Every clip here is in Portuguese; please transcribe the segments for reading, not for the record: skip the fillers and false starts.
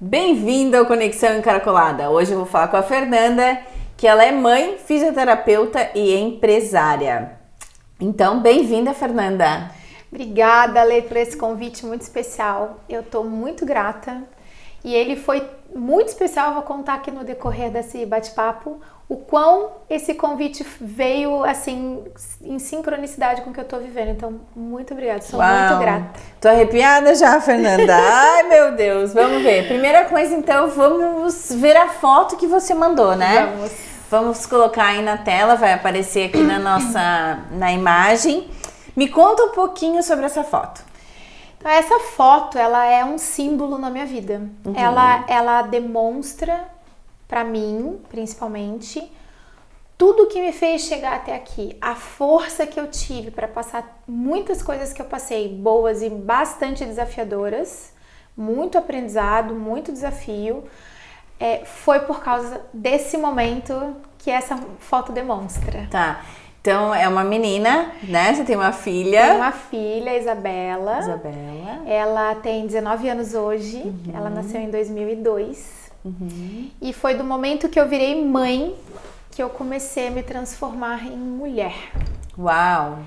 Bem-vindo ao Conexão Encaracolada. Hoje eu vou falar com a Fernanda, que ela é mãe, fisioterapeuta e empresária. Então, bem-vinda, Fernanda. Obrigada, Lê, por esse convite muito especial. Eu estou muito grata e ele foi muito especial. Eu vou contar aqui no decorrer desse bate-papo o quão esse convite veio assim em sincronicidade com o que eu estou vivendo. Então, muito obrigada, sou muito grata. Tô arrepiada já, Fernanda. Ai, meu Deus, vamos ver. Primeira coisa, então, vamos ver a foto que você mandou, né? Vamos colocar aí na tela, vai aparecer aqui na imagem. Me conta um pouquinho sobre essa foto. Então, essa foto, ela é um símbolo na minha vida. Uhum. Ela demonstra para mim, principalmente, tudo que me fez chegar até aqui. A força que eu tive para passar muitas coisas que eu passei, boas e bastante desafiadoras, muito aprendizado, muito desafio, foi por causa desse momento que essa foto demonstra. Tá. Então, é uma menina, né? Você tem uma filha. Tenho uma filha, Isabela. Ela tem 19 anos hoje. Uhum. Ela nasceu em 2002. Uhum. E foi do momento que eu virei mãe que eu comecei a me transformar em mulher. Uau!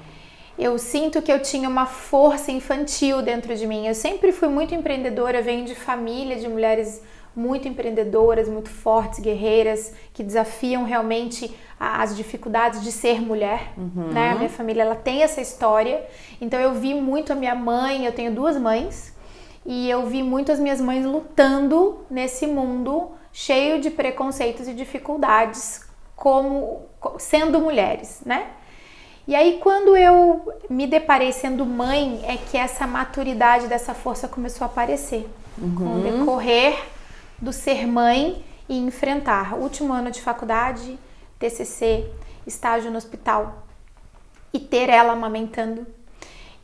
Eu sinto que eu tinha uma força infantil dentro de mim. Eu sempre fui muito empreendedora, venho de família de mulheres muito empreendedoras, muito fortes, guerreiras, que desafiam realmente as dificuldades de ser mulher, né? A minha família, ela tem essa história, então eu vi muito a minha mãe, eu tenho duas mães, e eu vi muito as minhas mães lutando nesse mundo cheio de preconceitos e dificuldades, como sendo mulheres, né? E aí, quando eu me deparei sendo mãe, é que essa maturidade dessa força começou a aparecer, com o decorrer do ser mãe e enfrentar último ano de faculdade, TCC, estágio no hospital e ter ela amamentando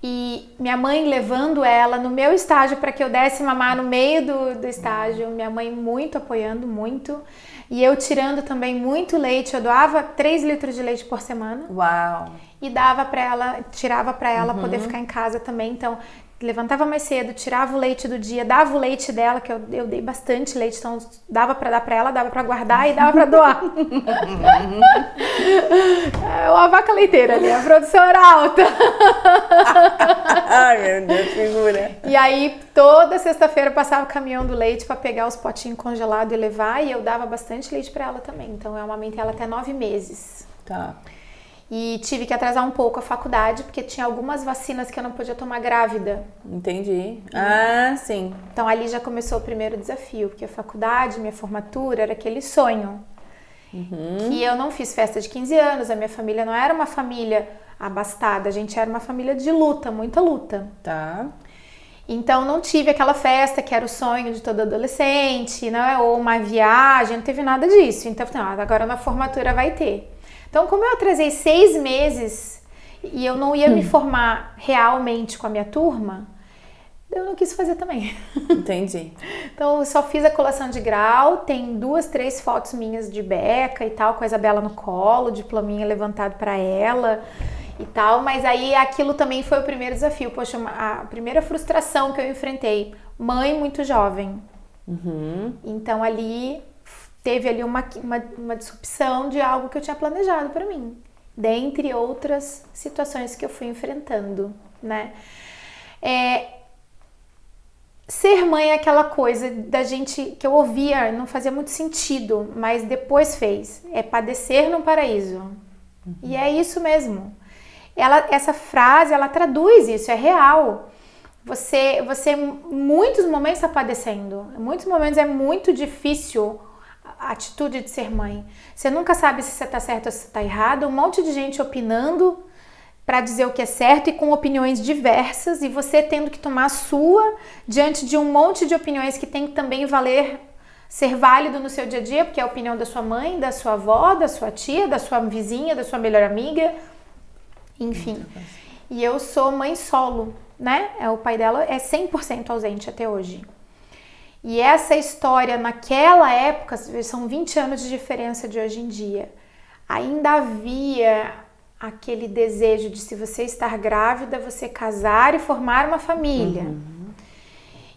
e minha mãe levando ela no meu estágio para que eu desse mamar no meio do estágio, minha mãe muito apoiando, muito, e eu tirando também muito leite, eu doava 3 litros de leite por semana. Uau! E dava para ela, tirava para ela poder ficar em casa também, então levantava mais cedo, tirava o leite do dia, dava o leite dela, que eu dei bastante leite, então dava para dar para ela, dava para guardar e dava para doar. A vaca leiteira ali, a produção era alta. Ai, meu Deus, figura. E aí, toda sexta-feira eu passava o caminhão do leite para pegar os potinhos congelados e levar, e eu dava bastante leite para ela também. Então, eu amamentei ela até 9 meses. Tá. E tive que atrasar um pouco a faculdade, porque tinha algumas vacinas que eu não podia tomar grávida. Entendi. Ah, sim. Então ali já começou o primeiro desafio, porque a faculdade, minha formatura, era aquele sonho. Que eu não fiz festa de 15 anos, a minha família não era uma família abastada, a gente era uma família de luta, muita luta. Tá. Então não tive aquela festa que era o sonho de todo adolescente, né? Ou uma viagem, não teve nada disso. Então agora na formatura vai ter. Então, como eu atrasei 6 meses e eu não ia me formar realmente com a minha turma, eu não quis fazer também. Entendi. Então, eu só fiz a colação de grau, tem 2, 3 fotos minhas de beca e tal, com a Isabela no colo, diplominha levantado para ela e tal, mas aí aquilo também foi o primeiro desafio. Poxa, a primeira frustração que eu enfrentei, mãe muito jovem. Então, ali teve ali uma disrupção de algo que eu tinha planejado para mim, dentre outras situações que eu fui enfrentando, né? Ser mãe é aquela coisa da gente que eu ouvia, não fazia muito sentido, mas depois fez. É padecer no paraíso. E é isso mesmo. Essa frase, ela traduz isso, é real. Você em muitos momentos está padecendo, em muitos momentos é muito difícil a atitude de ser mãe. Você nunca sabe se você tá certo ou se você tá errado, um monte de gente opinando para dizer o que é certo e com opiniões diversas, e você tendo que tomar a sua diante de um monte de opiniões que tem que também ser válido no seu dia a dia, porque é a opinião da sua mãe, da sua avó, da sua tia, da sua vizinha, da sua melhor amiga, enfim. E eu sou mãe solo, né? O pai dela é 100% ausente até hoje. E essa história, naquela época, são 20 anos de diferença de hoje em dia, ainda havia aquele desejo de, se você estar grávida, você casar e formar uma família.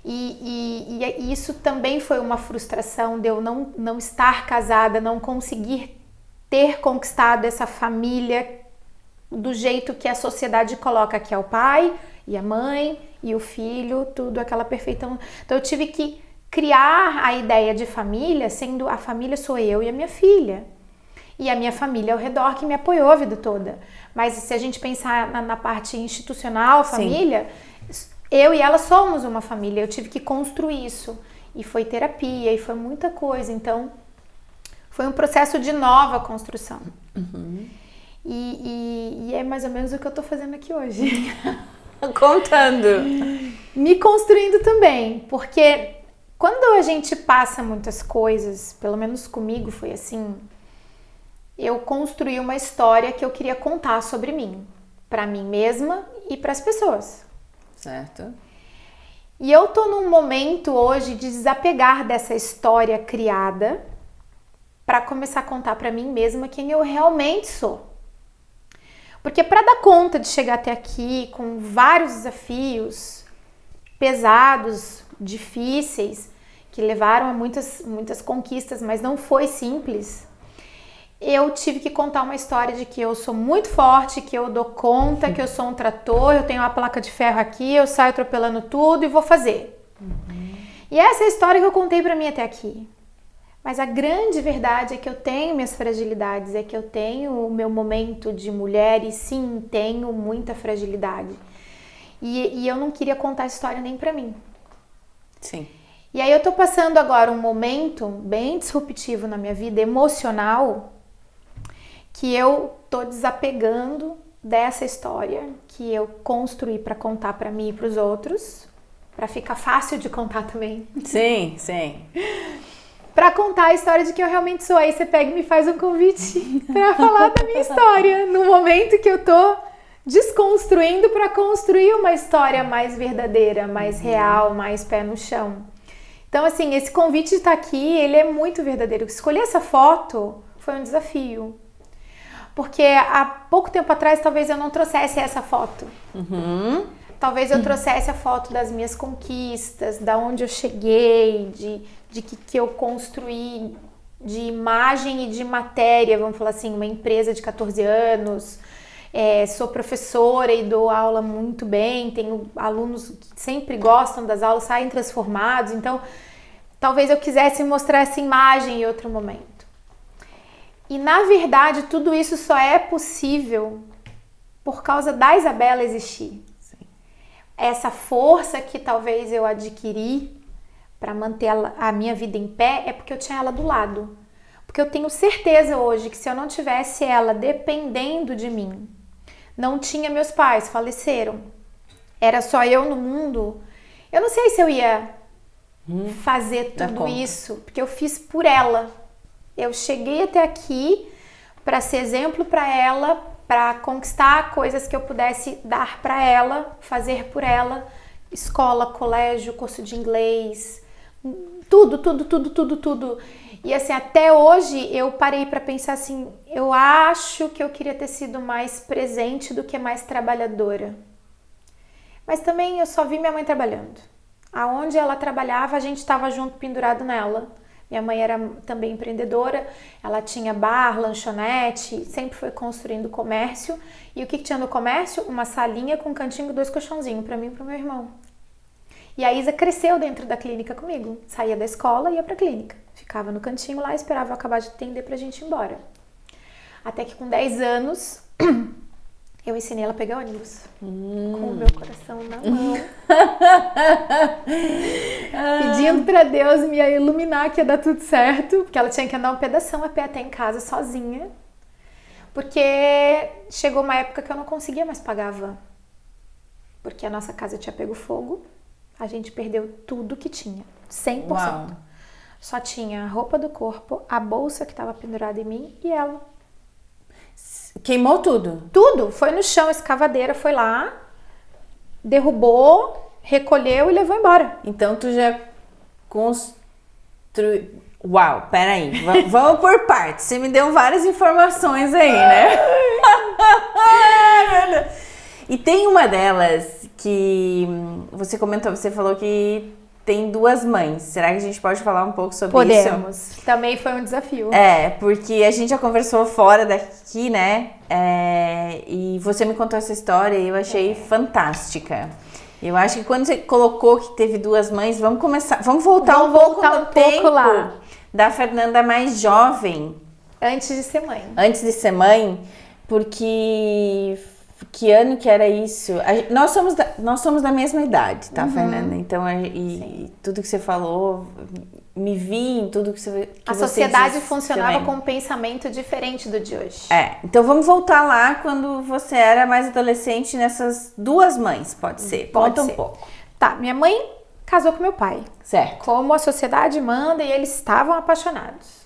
E isso também foi uma frustração de eu não estar casada, não conseguir ter conquistado essa família do jeito que a sociedade coloca, que é o pai e a mãe e o filho, tudo aquela perfeição. Então eu tive que criar a ideia de família, sendo a família sou eu e a minha filha. E a minha família ao redor que me apoiou a vida toda. Mas se a gente pensar na parte institucional, família, eu e ela somos uma família. Eu tive que construir isso. E foi terapia, e foi muita coisa. Então, foi um processo de nova construção. Uhum. E é mais ou menos o que eu tô fazendo aqui hoje. Contando. Me construindo também. Porque quando a gente passa muitas coisas, pelo menos comigo foi assim, eu construí uma história que eu queria contar sobre mim. Pra mim mesma e pras pessoas. Certo. E eu tô num momento hoje de desapegar dessa história criada para começar a contar para mim mesma quem eu realmente sou. Porque para dar conta de chegar até aqui com vários desafios pesados, difíceis, que levaram a muitas conquistas, mas não foi simples, eu tive que contar uma história de que eu sou muito forte, que eu dou conta, que eu sou um trator, eu tenho uma placa de ferro aqui, eu saio atropelando tudo e vou fazer. Uhum. E essa é a história que eu contei pra mim até aqui. Mas a grande verdade é que eu tenho minhas fragilidades, é que eu tenho o meu momento de mulher e sim, tenho muita fragilidade. E eu não queria contar a história nem pra mim. Sim. E aí eu tô passando agora um momento bem disruptivo na minha vida emocional, que eu tô desapegando dessa história que eu construí para contar para mim e para os outros, para ficar fácil de contar também. Sim, sim. Para contar a história de que eu realmente sou. Aí você pega e me faz um convite para falar da minha história, no momento que eu tô desconstruindo para construir uma história mais verdadeira, mais real, mais pé no chão. Então, assim, esse convite de estar aqui, ele é muito verdadeiro. Escolher essa foto foi um desafio. Porque há pouco tempo atrás, talvez eu não trouxesse essa foto. Uhum. Talvez eu trouxesse a foto das minhas conquistas, da onde eu cheguei, de que eu construí de imagem e de matéria, vamos falar assim, uma empresa de 14 anos. Sou professora e dou aula muito bem, tenho alunos que sempre gostam das aulas, saem transformados. Então, talvez eu quisesse mostrar essa imagem em outro momento. E, na verdade, tudo isso só é possível por causa da Isabela existir. Sim. Essa força que talvez eu adquiri para manter a minha vida em pé é porque eu tinha ela do lado. Porque eu tenho certeza hoje que se eu não tivesse ela dependendo de mim, não tinha meus pais, faleceram, era só eu no mundo, eu não sei se eu ia fazer tudo isso, porque eu fiz por ela. Eu cheguei até aqui para ser exemplo para ela, para conquistar coisas que eu pudesse dar para ela, fazer por ela, escola, colégio, curso de inglês, tudo. E assim, até hoje eu parei para pensar assim, eu acho que eu queria ter sido mais presente do que mais trabalhadora. Mas também eu só vi minha mãe trabalhando. Aonde ela trabalhava, a gente estava junto, pendurado nela. Minha mãe era também empreendedora, ela tinha bar, lanchonete, sempre foi construindo comércio. E o que tinha no comércio? Uma salinha com um cantinho e 2 colchãozinhos para mim e para o meu irmão. E a Isa cresceu dentro da clínica comigo. Saía da escola e ia pra clínica. Ficava no cantinho lá, esperava eu acabar de atender pra gente ir embora. Até que com 10 anos, eu ensinei ela a pegar ônibus. Com o meu coração na mão. Pedindo pra Deus me iluminar que ia dar tudo certo. Porque ela tinha que andar um pedação a pé até em casa sozinha. Porque chegou uma época que eu não conseguia mais pagar a van. Porque a nossa casa tinha pego fogo. A gente perdeu tudo que tinha, 100%. Uau. Só tinha a roupa do corpo, a bolsa que estava pendurada em mim e ela. Queimou tudo? Tudo. Foi no chão, a escavadeira foi lá, derrubou, recolheu e levou embora. Então tu já construiu... Uau, peraí, vamos por partes. Você me deu várias informações aí, né? E tem uma delas que você comentou, você falou que tem duas mães. Será que a gente pode falar um pouco sobre isso? Podemos. Também foi um desafio. Porque a gente já conversou fora daqui, né? E você me contou essa história e eu achei fantástica. Eu acho que quando você colocou que teve duas mães, vamos voltar um pouco no tempo lá da Fernanda mais jovem. Antes de ser mãe. Antes de ser mãe, porque que ano que era isso? Nós somos da mesma idade, tá, Fernanda? Então, e tudo que você falou, me vi em tudo que você A sociedade funcionava com um pensamento diferente do de hoje. Então vamos voltar lá quando você era mais adolescente nessas duas mães, pode ser? Conta um pouco. Tá, minha mãe casou com meu pai. Certo. Como a sociedade manda e eles estavam apaixonados.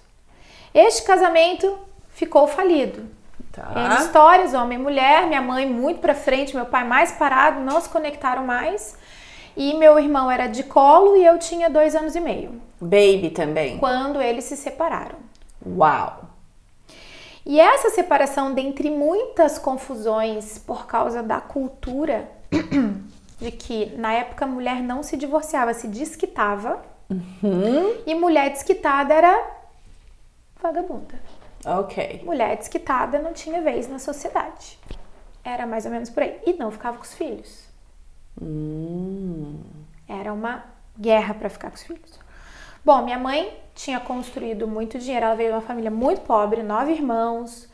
Este casamento ficou falido. Em histórias, homem e mulher, minha mãe muito pra frente, meu pai mais parado, não se conectaram mais. E meu irmão era de colo e eu tinha 2 anos e meio. Baby também. Quando eles se separaram. Uau! E essa separação, dentre muitas confusões por causa da cultura, de que na época a mulher não se divorciava, se desquitava. E mulher desquitada era vagabunda. Ok. Mulher desquitada não tinha vez na sociedade. Era mais ou menos por aí. E não ficava com os filhos. Era uma guerra para ficar com os filhos. Bom, minha mãe tinha construído muito dinheiro. Ela veio de uma família muito pobre, 9 irmãos.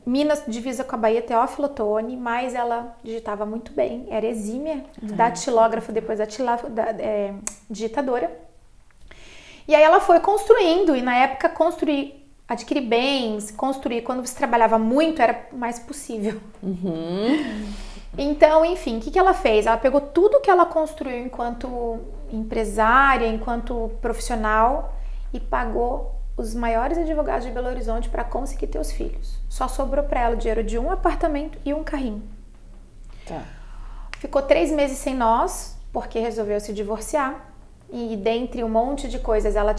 Minas, divisa com a Bahia, Teófilo Otoni. Mas ela digitava muito bem. Era exímia, datilógrafa, depois digitadora. E aí ela foi construindo. E na época adquirir bens, construir, quando você trabalhava muito, era mais possível. Então, enfim, o que ela fez? Ela pegou tudo que ela construiu enquanto empresária, enquanto profissional e pagou os maiores advogados de Belo Horizonte para conseguir ter os filhos. Só sobrou para ela o dinheiro de um apartamento e um carrinho. Tá. Ficou 3 meses sem nós, porque resolveu se divorciar. E dentre um monte de coisas, ela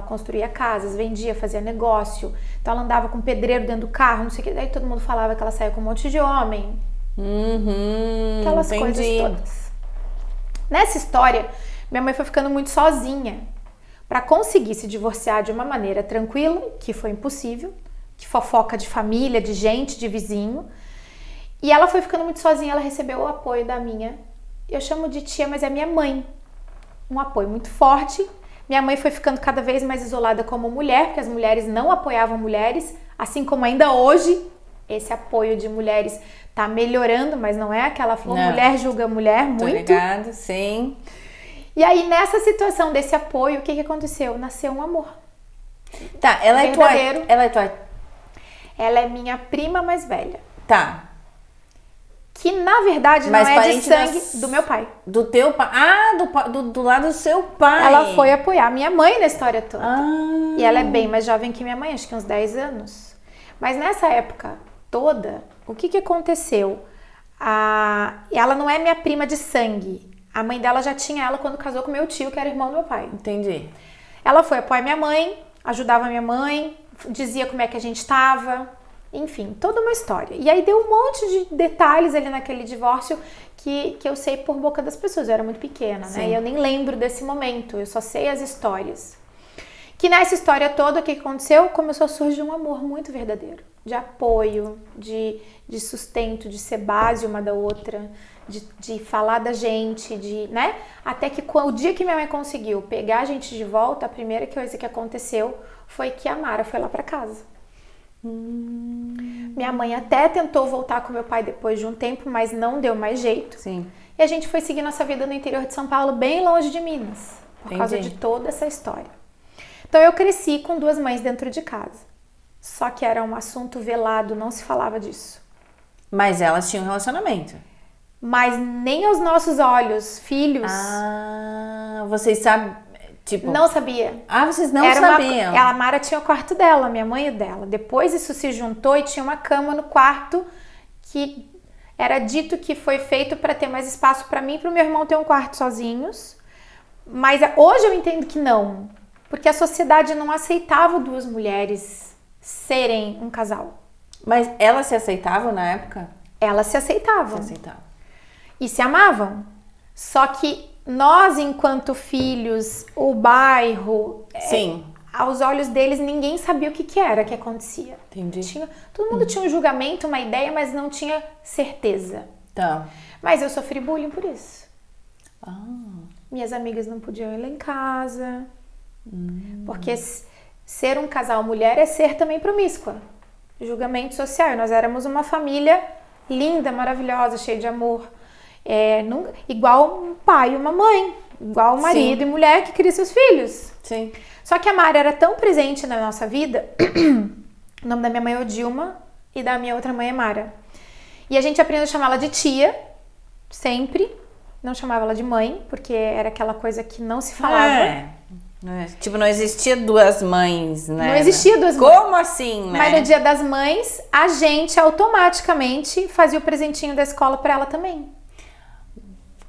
construía casas, vendia, fazia negócio. Então ela andava com pedreiro dentro do carro, não sei o que. Daí todo mundo falava que ela saía com um monte de homem. Aquelas coisas todas. Nessa história, minha mãe foi ficando muito sozinha. Para conseguir se divorciar de uma maneira tranquila, que foi impossível, que fofoca de família, de gente, de vizinho. E ela foi ficando muito sozinha, ela recebeu o apoio da minha, eu chamo de tia, mas é minha mãe. Um apoio muito forte. Minha mãe foi ficando cada vez mais isolada como mulher, porque as mulheres não apoiavam mulheres, assim como ainda hoje esse apoio de mulheres tá melhorando, mas não é aquela mulher julga mulher muito. Tô ligada, sim. E aí nessa situação desse apoio, o que aconteceu? Nasceu um amor. Tá, ela é tua... Ela é minha prima mais velha. Tá. Que na verdade mas não é de sangue do meu pai. Do teu pai? Ah, do lado do seu pai. Ela foi apoiar minha mãe na história toda. E ela é bem mais jovem que minha mãe, acho que uns 10 anos. Mas nessa época toda, o que aconteceu? Ela não é minha prima de sangue. A mãe dela já tinha ela quando casou com meu tio, que era irmão do meu pai. Entendi. Ela foi apoiar minha mãe, ajudava minha mãe, dizia como é que a gente estava. Enfim, toda uma história. E aí deu um monte de detalhes ali naquele divórcio que eu sei por boca das pessoas. Eu era muito pequena, né? E eu nem lembro desse momento, eu só sei as histórias. Que nessa história toda, o que aconteceu? Começou a surgir um amor muito verdadeiro. De apoio, de sustento, de ser base uma da outra, de falar da gente, né? Até que o dia que minha mãe conseguiu pegar a gente de volta, a primeira coisa que aconteceu foi que a Mara foi lá pra casa. Minha mãe até tentou voltar com meu pai depois de um tempo, mas não deu mais jeito. Sim. E a gente foi seguir nossa vida no interior de São Paulo, bem longe de Minas, por causa de toda essa história. Então eu cresci com 2 mães dentro de casa. Só que era um assunto velado, não se falava disso. Mas elas tinham um relacionamento. Mas nem aos nossos olhos, filhos. Vocês sabem... Tipo... Não sabia. Vocês não sabiam. A Mara tinha o quarto dela, minha mãe e o dela. Depois isso se juntou e tinha uma cama no quarto que era dito que foi feito para ter mais espaço para mim e para o meu irmão ter um quarto sozinhos. Mas hoje eu entendo que não. Porque a sociedade não aceitava 2 mulheres serem um casal. Mas elas se aceitavam na época? Elas se aceitavam. Se aceitavam. E se amavam. Só que nós, enquanto filhos, o bairro, Sim. Aos olhos deles, ninguém sabia o que era que acontecia. Entendi. Todo mundo tinha um julgamento, uma ideia, mas não tinha certeza. Tá. Mas eu sofri bullying por isso. Ah. Minhas amigas não podiam ir lá em casa. Porque ser um casal mulher é ser também promíscua. Julgamento social. Nós éramos uma família linda, maravilhosa, cheia de amor. Igual um pai e uma mãe. Igual um marido e mulher que cria seus filhos. Sim. Só que a Mara era tão presente na nossa vida. O nome da minha mãe é Odilma e da minha outra mãe é Mara. E a gente aprendeu a chamá-la de tia, sempre. Não chamava ela de mãe, porque era aquela coisa que não se falava. Tipo, não existia duas mães, né? Não existia duas mães. Como assim, né? Mas no Dia das Mães, a gente automaticamente fazia o presentinho da escola pra ela também.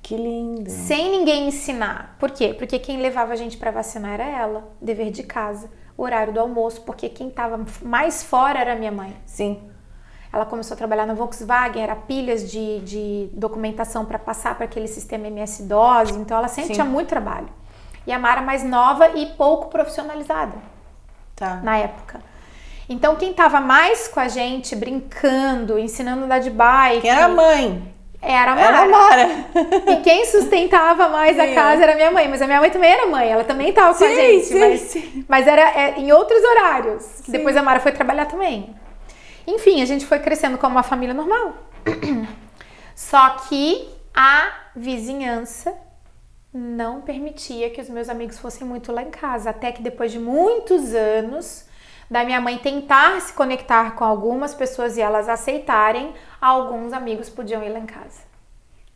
Que lindo. Sem ninguém ensinar. Por quê? Porque quem levava a gente pra vacinar era ela. Dever de casa. Horário do almoço. Porque quem tava mais fora era minha mãe. Sim. Ela começou a trabalhar na Volkswagen. Era pilhas de documentação pra passar para aquele sistema MS-DOS. Então ela sempre tinha muito trabalho. E a Mara mais nova e pouco profissionalizada. Tá. Na época. Então quem tava mais com a gente, brincando, ensinando a andar de bike... Quem era a mãe? Era a Mara. Era a Mara. E quem sustentava mais a casa era a minha mãe. Mas a minha mãe também era mãe. Ela também estava com a gente. Mas era em outros horários. Depois a Mara foi trabalhar também. Enfim, a gente foi crescendo como uma família normal. Só que a vizinhança não permitia que os meus amigos fossem muito lá em casa. Até que depois de muitos anos... da minha mãe tentar se conectar com algumas pessoas e elas aceitarem, alguns amigos podiam ir lá em casa.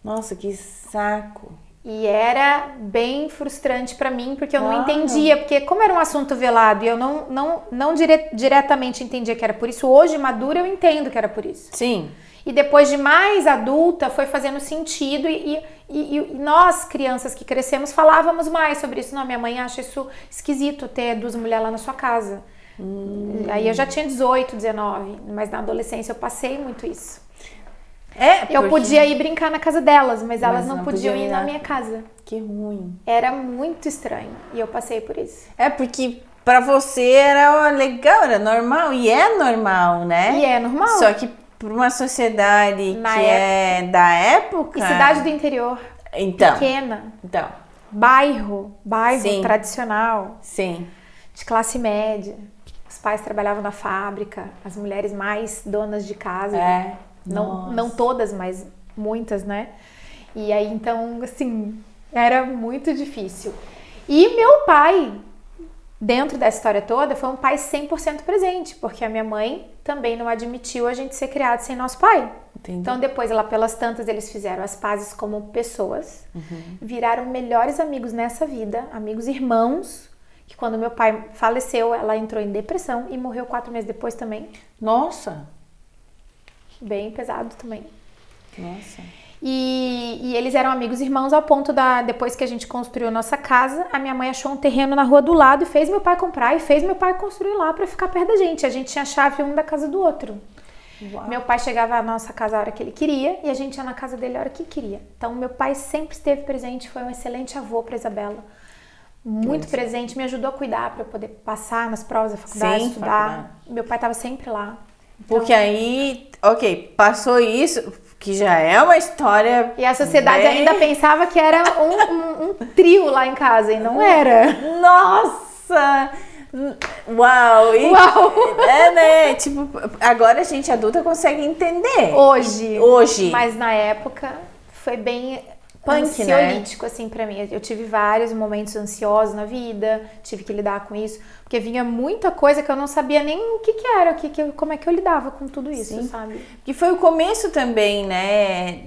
Nossa, que saco. E era bem frustrante pra mim, porque eu não entendia, porque como era um assunto velado e eu não diretamente entendia que era por isso, hoje, madura, eu entendo que era por isso. Sim. E depois de mais adulta, foi fazendo sentido e nós, crianças que crescemos, falávamos mais sobre isso. Não, minha mãe acha isso esquisito ter duas mulheres lá na sua casa. Aí eu já tinha 18, 19, mas na adolescência eu passei muito isso. Eu podia ir brincar na casa delas, mas elas não podiam ir na minha casa. Que ruim. Era muito estranho e eu passei por isso. Porque pra você era legal, era normal, e é normal, né? E é normal. Só que pra uma sociedade é da época... E cidade do interior, pequena, bairro Sim. tradicional, Sim. de classe média. Os pais trabalhavam na fábrica, as mulheres mais donas de casa. Não todas, mas muitas, né? E aí, então, assim, era muito difícil. E meu pai, dentro dessa história toda, foi um pai 100% presente, porque a minha mãe também não admitiu a gente ser criado sem nosso pai. Entendi. Então, depois, pelas tantas, eles fizeram as pazes como pessoas, viraram melhores amigos nessa vida, amigos irmãos, que quando meu pai faleceu, ela entrou em depressão e morreu 4 meses depois também. Nossa! Bem pesado também. Nossa. E eles eram amigos irmãos ao ponto depois que a gente construiu a nossa casa, a minha mãe achou um terreno na rua do lado e fez meu pai comprar e fez meu pai construir lá pra ficar perto da gente. A gente tinha a chave um da casa do outro. Uau. Meu pai chegava à nossa casa a hora que ele queria e a gente ia na casa dele a hora que queria. Então meu pai sempre esteve presente, foi um excelente avô pra Isabela. Muito presente, me ajudou a cuidar pra eu poder passar nas provas da faculdade, estudar. Meu pai tava sempre lá. Então, porque aí, passou isso, que já é uma história... E a sociedade ainda pensava que era um trio lá em casa, e não era. Nossa! Uau! Né? Tipo, agora a gente adulta consegue entender. Hoje. Mas na época foi bem... ansiolítico, assim, pra mim. Eu tive vários momentos ansiosos na vida, tive que lidar com isso, porque vinha muita coisa que eu não sabia nem o que era, como é que eu lidava com tudo isso, sabe? Que foi o começo também, né,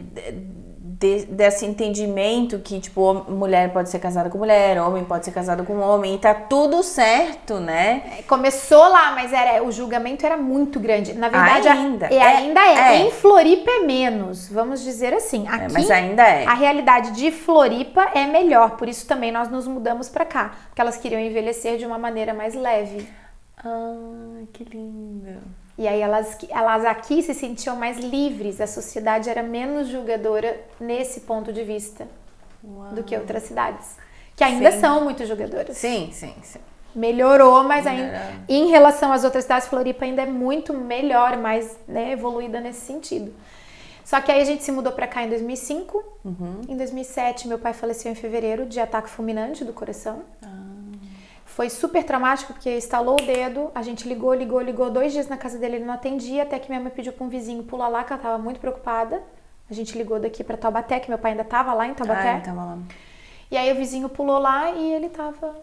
desse entendimento que, tipo, mulher pode ser casada com mulher, homem pode ser casado com homem, e tá tudo certo, né? Começou lá, mas o julgamento era muito grande. Na verdade, ainda é. Em Floripa é menos, vamos dizer assim. Aqui, mas ainda é. A realidade de Floripa é melhor, por isso também nós nos mudamos pra cá, porque elas queriam envelhecer de uma maneira mais leve. Que lindo. E aí elas aqui se sentiam mais livres, a sociedade era menos julgadora nesse ponto de vista. do que outras cidades. Que ainda são muito jogadoras. Sim. Melhorou, mas ainda em relação às outras cidades, Floripa ainda é muito melhor, mais, né, evoluída nesse sentido. Só que aí a gente se mudou pra cá em 2005. Em 2007, meu pai faleceu em fevereiro de ataque fulminante do coração. Foi super traumático, porque estalou o dedo, a gente ligou 2 dias na casa dele, ele não atendia, até que minha mãe pediu pra um vizinho pular lá, que ela tava muito preocupada. A gente ligou daqui pra Taubaté, que meu pai ainda tava lá em Taubaté. Tava lá. E aí o vizinho pulou lá e ele tava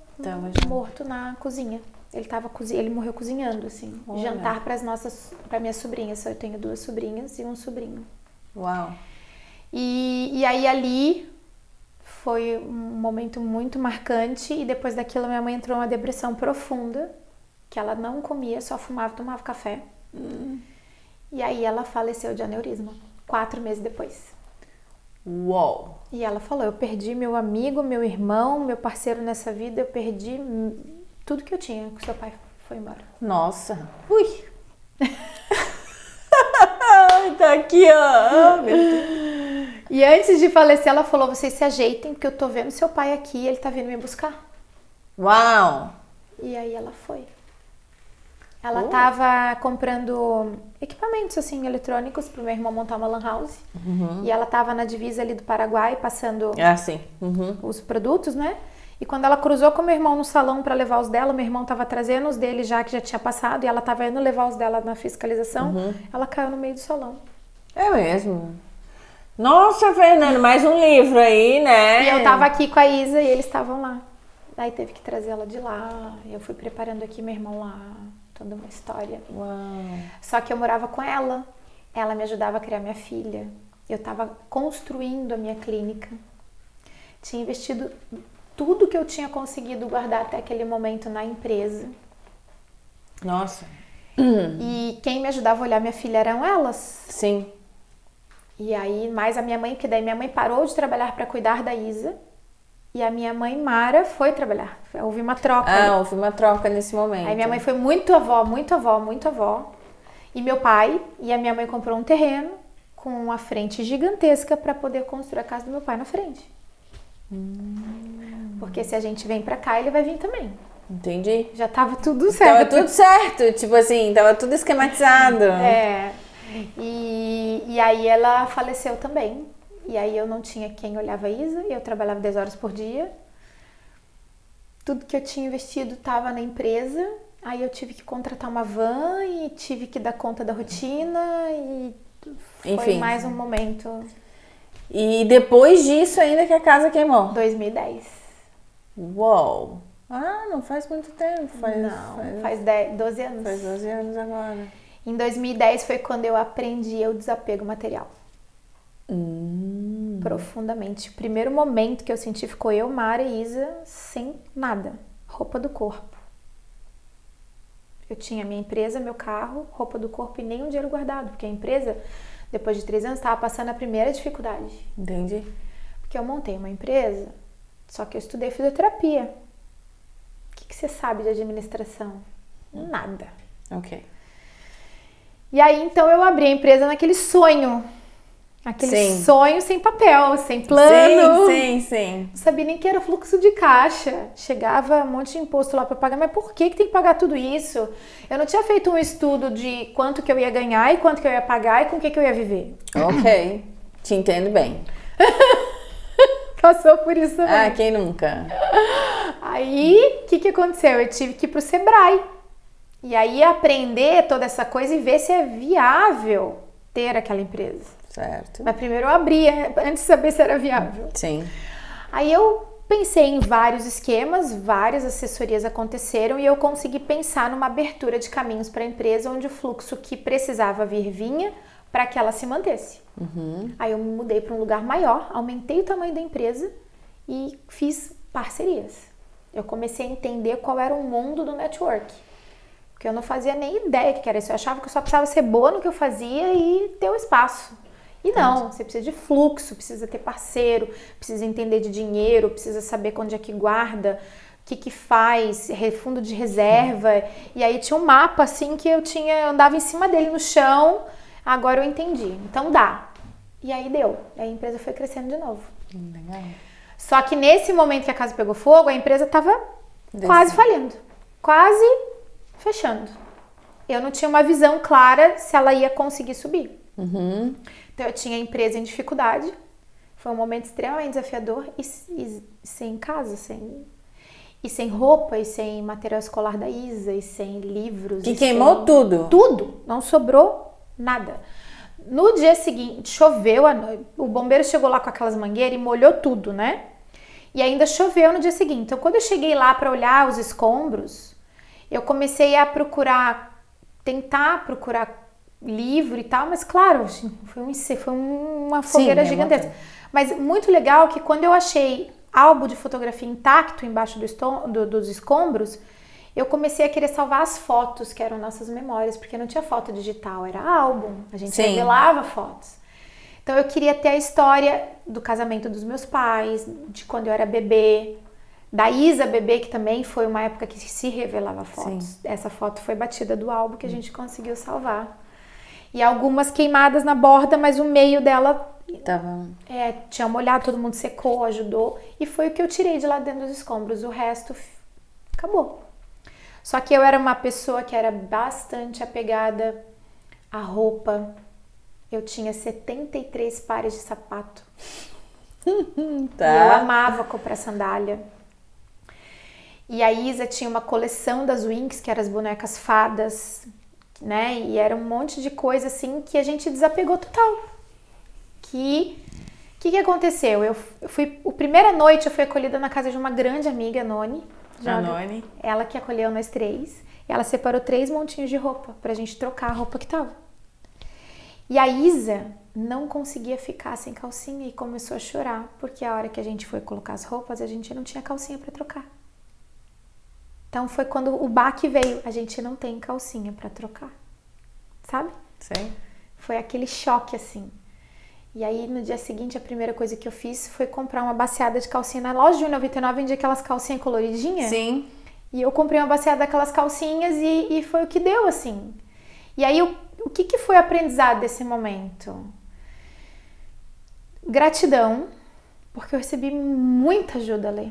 morto na cozinha. Ele morreu cozinhando, assim. Olha. Jantar para minhas sobrinhas. Eu tenho 2 sobrinhas e um sobrinho. Uau! E aí ali foi um momento muito marcante. E depois daquilo minha mãe entrou numa depressão profunda. Que ela não comia, só fumava, tomava café. E aí ela faleceu de aneurisma. 4 meses depois. Uau! E ela falou, eu perdi meu amigo, meu irmão, meu parceiro nessa vida, eu perdi tudo que eu tinha, que seu pai foi embora. Nossa! Ui! Tá aqui, ó! Oh, meu Deus. E antes de falecer, ela falou, vocês se ajeitem, porque eu tô vendo seu pai aqui, ele tá vindo me buscar. Uau! E aí ela foi. Ela tava comprando equipamentos, assim, eletrônicos pro meu irmão montar uma lan house. E ela tava na divisa ali do Paraguai, passando os produtos, né? E quando ela cruzou com o meu irmão no salão pra levar os dela, meu irmão tava trazendo os dele já, que já tinha passado, e ela tava indo levar os dela na fiscalização, ela caiu no meio do salão. É mesmo? Nossa, Fernanda, mais um livro aí, né? E eu tava aqui com a Isa e eles estavam lá. Daí teve que trazer ela de lá, e eu fui preparando aqui meu irmão lá. Toda uma história. Uau. Só que eu morava com ela. Ela me ajudava a criar minha filha. Eu estava construindo a minha clínica. Tinha investido tudo que eu tinha conseguido guardar até aquele momento na empresa. Nossa. E quem me ajudava a olhar minha filha eram elas. Sim. E aí, mais a minha mãe, porque daí minha mãe parou de trabalhar para cuidar da Isa. E a minha mãe, Mara, foi trabalhar. Houve uma troca. Houve uma troca nesse momento. Aí minha mãe foi muito avó. E meu pai e a minha mãe comprou um terreno com uma frente gigantesca para poder construir a casa do meu pai na frente. Porque se a gente vem pra cá, ele vai vir também. Entendi. Já tava tudo certo. Tava tudo certo, tipo assim, tava tudo esquematizado. E aí ela faleceu também. E aí eu não tinha quem olhava a Isa, eu trabalhava 10 horas por dia. Tudo que eu tinha investido estava na empresa, aí eu tive que contratar uma van e tive que dar conta da rotina e foi mais um momento. E depois disso ainda que a casa queimou? 2010. Uou! Não faz muito tempo. Faz 12 anos. Faz 12 anos agora. Em 2010 foi quando eu aprendi o desapego material. Profundamente. O primeiro momento que eu senti ficou eu, Mara e Isa sem nada. Roupa do corpo. Eu tinha minha empresa, meu carro, roupa do corpo e nem um dinheiro guardado. Porque a empresa, depois de 3 anos, estava passando a primeira dificuldade. Entendi. Porque eu montei uma empresa, só que eu estudei fisioterapia. O que você sabe de administração? Nada. Ok. E aí, então, eu abri a empresa naquele sonho. Aquele sonho sem papel, sem plano. Sim. Não sabia nem que era fluxo de caixa. Chegava um monte de imposto lá para pagar, mas por que tem que pagar tudo isso? Eu não tinha feito um estudo de quanto que eu ia ganhar e quanto que eu ia pagar e com o que eu ia viver. Ok, te entendo bem. Passou por isso também. Quem nunca? Aí, o que aconteceu? Eu tive que ir pro Sebrae. E aí aprender toda essa coisa e ver se é viável ter aquela empresa. Certo. Mas primeiro eu abria, antes de saber se era viável. Sim. Aí eu pensei em vários esquemas, várias assessorias aconteceram e eu consegui pensar numa abertura de caminhos para a empresa onde o fluxo que precisava vir vinha para que ela se mantesse. Aí eu me mudei para um lugar maior, aumentei o tamanho da empresa e fiz parcerias. Eu comecei a entender qual era o mundo do network. Porque eu não fazia nem ideia do que era isso. Eu achava que eu só precisava ser boa no que eu fazia e ter o espaço. E não, você precisa de fluxo, precisa ter parceiro, precisa entender de dinheiro, precisa saber onde é que guarda, o que faz, fundo de reserva. E aí tinha um mapa assim que eu andava em cima dele no chão, agora eu entendi. Então dá. E aí deu. E aí a empresa foi crescendo de novo. Legal. Só que nesse momento que a casa pegou fogo, a empresa estava quase falindo, quase fechando. Eu não tinha uma visão clara se ela ia conseguir subir. Então eu tinha a empresa em dificuldade. Foi um momento extremamente desafiador e sem casa, sem roupa, e sem material escolar da Isa, e sem livros. Que queimou tudo. Tudo. Não sobrou nada. No dia seguinte, choveu, o bombeiro chegou lá com aquelas mangueiras e molhou tudo, né? E ainda choveu no dia seguinte. Então, quando eu cheguei lá para olhar os escombros, eu comecei a tentar procurar livro e tal, mas claro, foi uma fogueira gigantesca. Mas muito legal que quando eu achei álbum de fotografia intacto embaixo dos escombros, eu comecei a querer salvar as fotos que eram nossas memórias, porque não tinha foto digital, era álbum, a gente revelava fotos. Então eu queria ter a história do casamento dos meus pais, de quando eu era bebê, da Isa bebê, que também foi uma época que se revelava fotos. Sim. Essa foto foi batida do álbum que a gente conseguiu salvar. E algumas queimadas na borda, mas o meio dela tinha molhado, todo mundo secou, ajudou. E foi o que eu tirei de lá dentro dos escombros. O resto acabou. Só que eu era uma pessoa que era bastante apegada à roupa. Eu tinha 73 pares de sapato. E eu amava comprar sandália. E a Isa tinha uma coleção das Winx, que eram as bonecas fadas, né? E era um monte de coisa assim que a gente desapegou total. Que aconteceu? A primeira noite eu fui acolhida na casa de uma grande amiga, a Noni. Ela que acolheu nós três. E ela separou 3 montinhos de roupa pra gente trocar a roupa que tava. E a Isa não conseguia ficar sem calcinha e começou a chorar, porque a hora que a gente foi colocar as roupas, a gente não tinha calcinha pra trocar. Então foi quando o baque veio, a gente não tem calcinha pra trocar, sabe? Sim. Foi aquele choque assim. E aí no dia seguinte a primeira coisa que eu fiz foi comprar uma baseada de calcinha na loja de R$1,99, vendia aquelas calcinhas coloridinhas. Sim. E eu comprei uma baseada daquelas calcinhas e foi o que deu assim. E aí o que foi o aprendizado desse momento? Gratidão, porque eu recebi muita ajuda, Lê.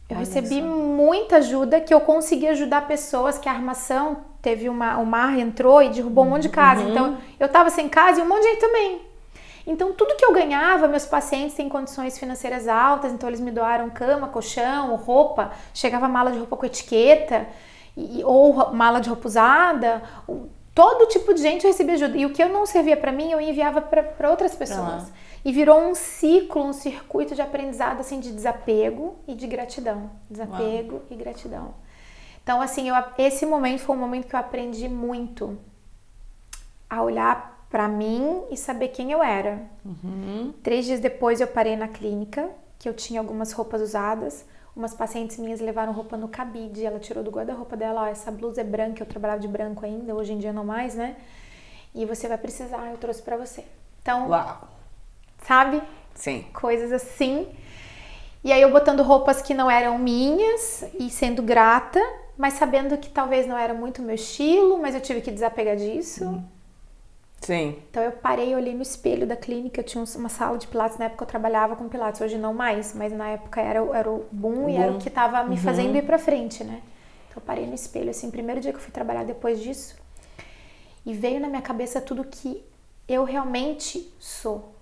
Eu recebi muita ajuda, que eu consegui ajudar pessoas, que a armação teve o mar entrou e derrubou um monte de casa. Então, eu tava sem casa e um monte de gente também. Então, tudo que eu ganhava, meus pacientes têm condições financeiras altas, então eles me doaram cama, colchão, roupa, chegava mala de roupa com etiqueta, ou mala de roupa usada, todo tipo de gente eu recebia ajuda. E o que eu não servia pra mim, eu enviava pra outras pessoas. E virou um ciclo, um circuito de aprendizado, assim, de desapego e de gratidão. Desapego e gratidão. Então, assim, esse momento foi um momento que eu aprendi muito a olhar pra mim e saber quem eu era. 3 dias depois eu parei na clínica, que eu tinha algumas roupas usadas. Umas pacientes minhas levaram roupa no cabide, ela tirou do guarda-roupa dela, ó, essa blusa é branca, eu trabalhava de branco ainda, hoje em dia não mais, né? E você vai precisar, eu trouxe pra você. Então... Uau! Sabe? Sim. Coisas assim. E aí eu botando roupas que não eram minhas e sendo grata, mas sabendo que talvez não era muito meu estilo, mas eu tive que desapegar disso. Sim. Então eu parei, olhei no espelho da clínica, eu tinha uma sala de pilates, na época eu trabalhava com pilates, hoje não mais, mas na época era o boom e era o que tava me fazendo ir pra frente, né? Então eu parei no espelho, assim, primeiro dia que eu fui trabalhar depois disso, e veio na minha cabeça tudo que eu realmente sou.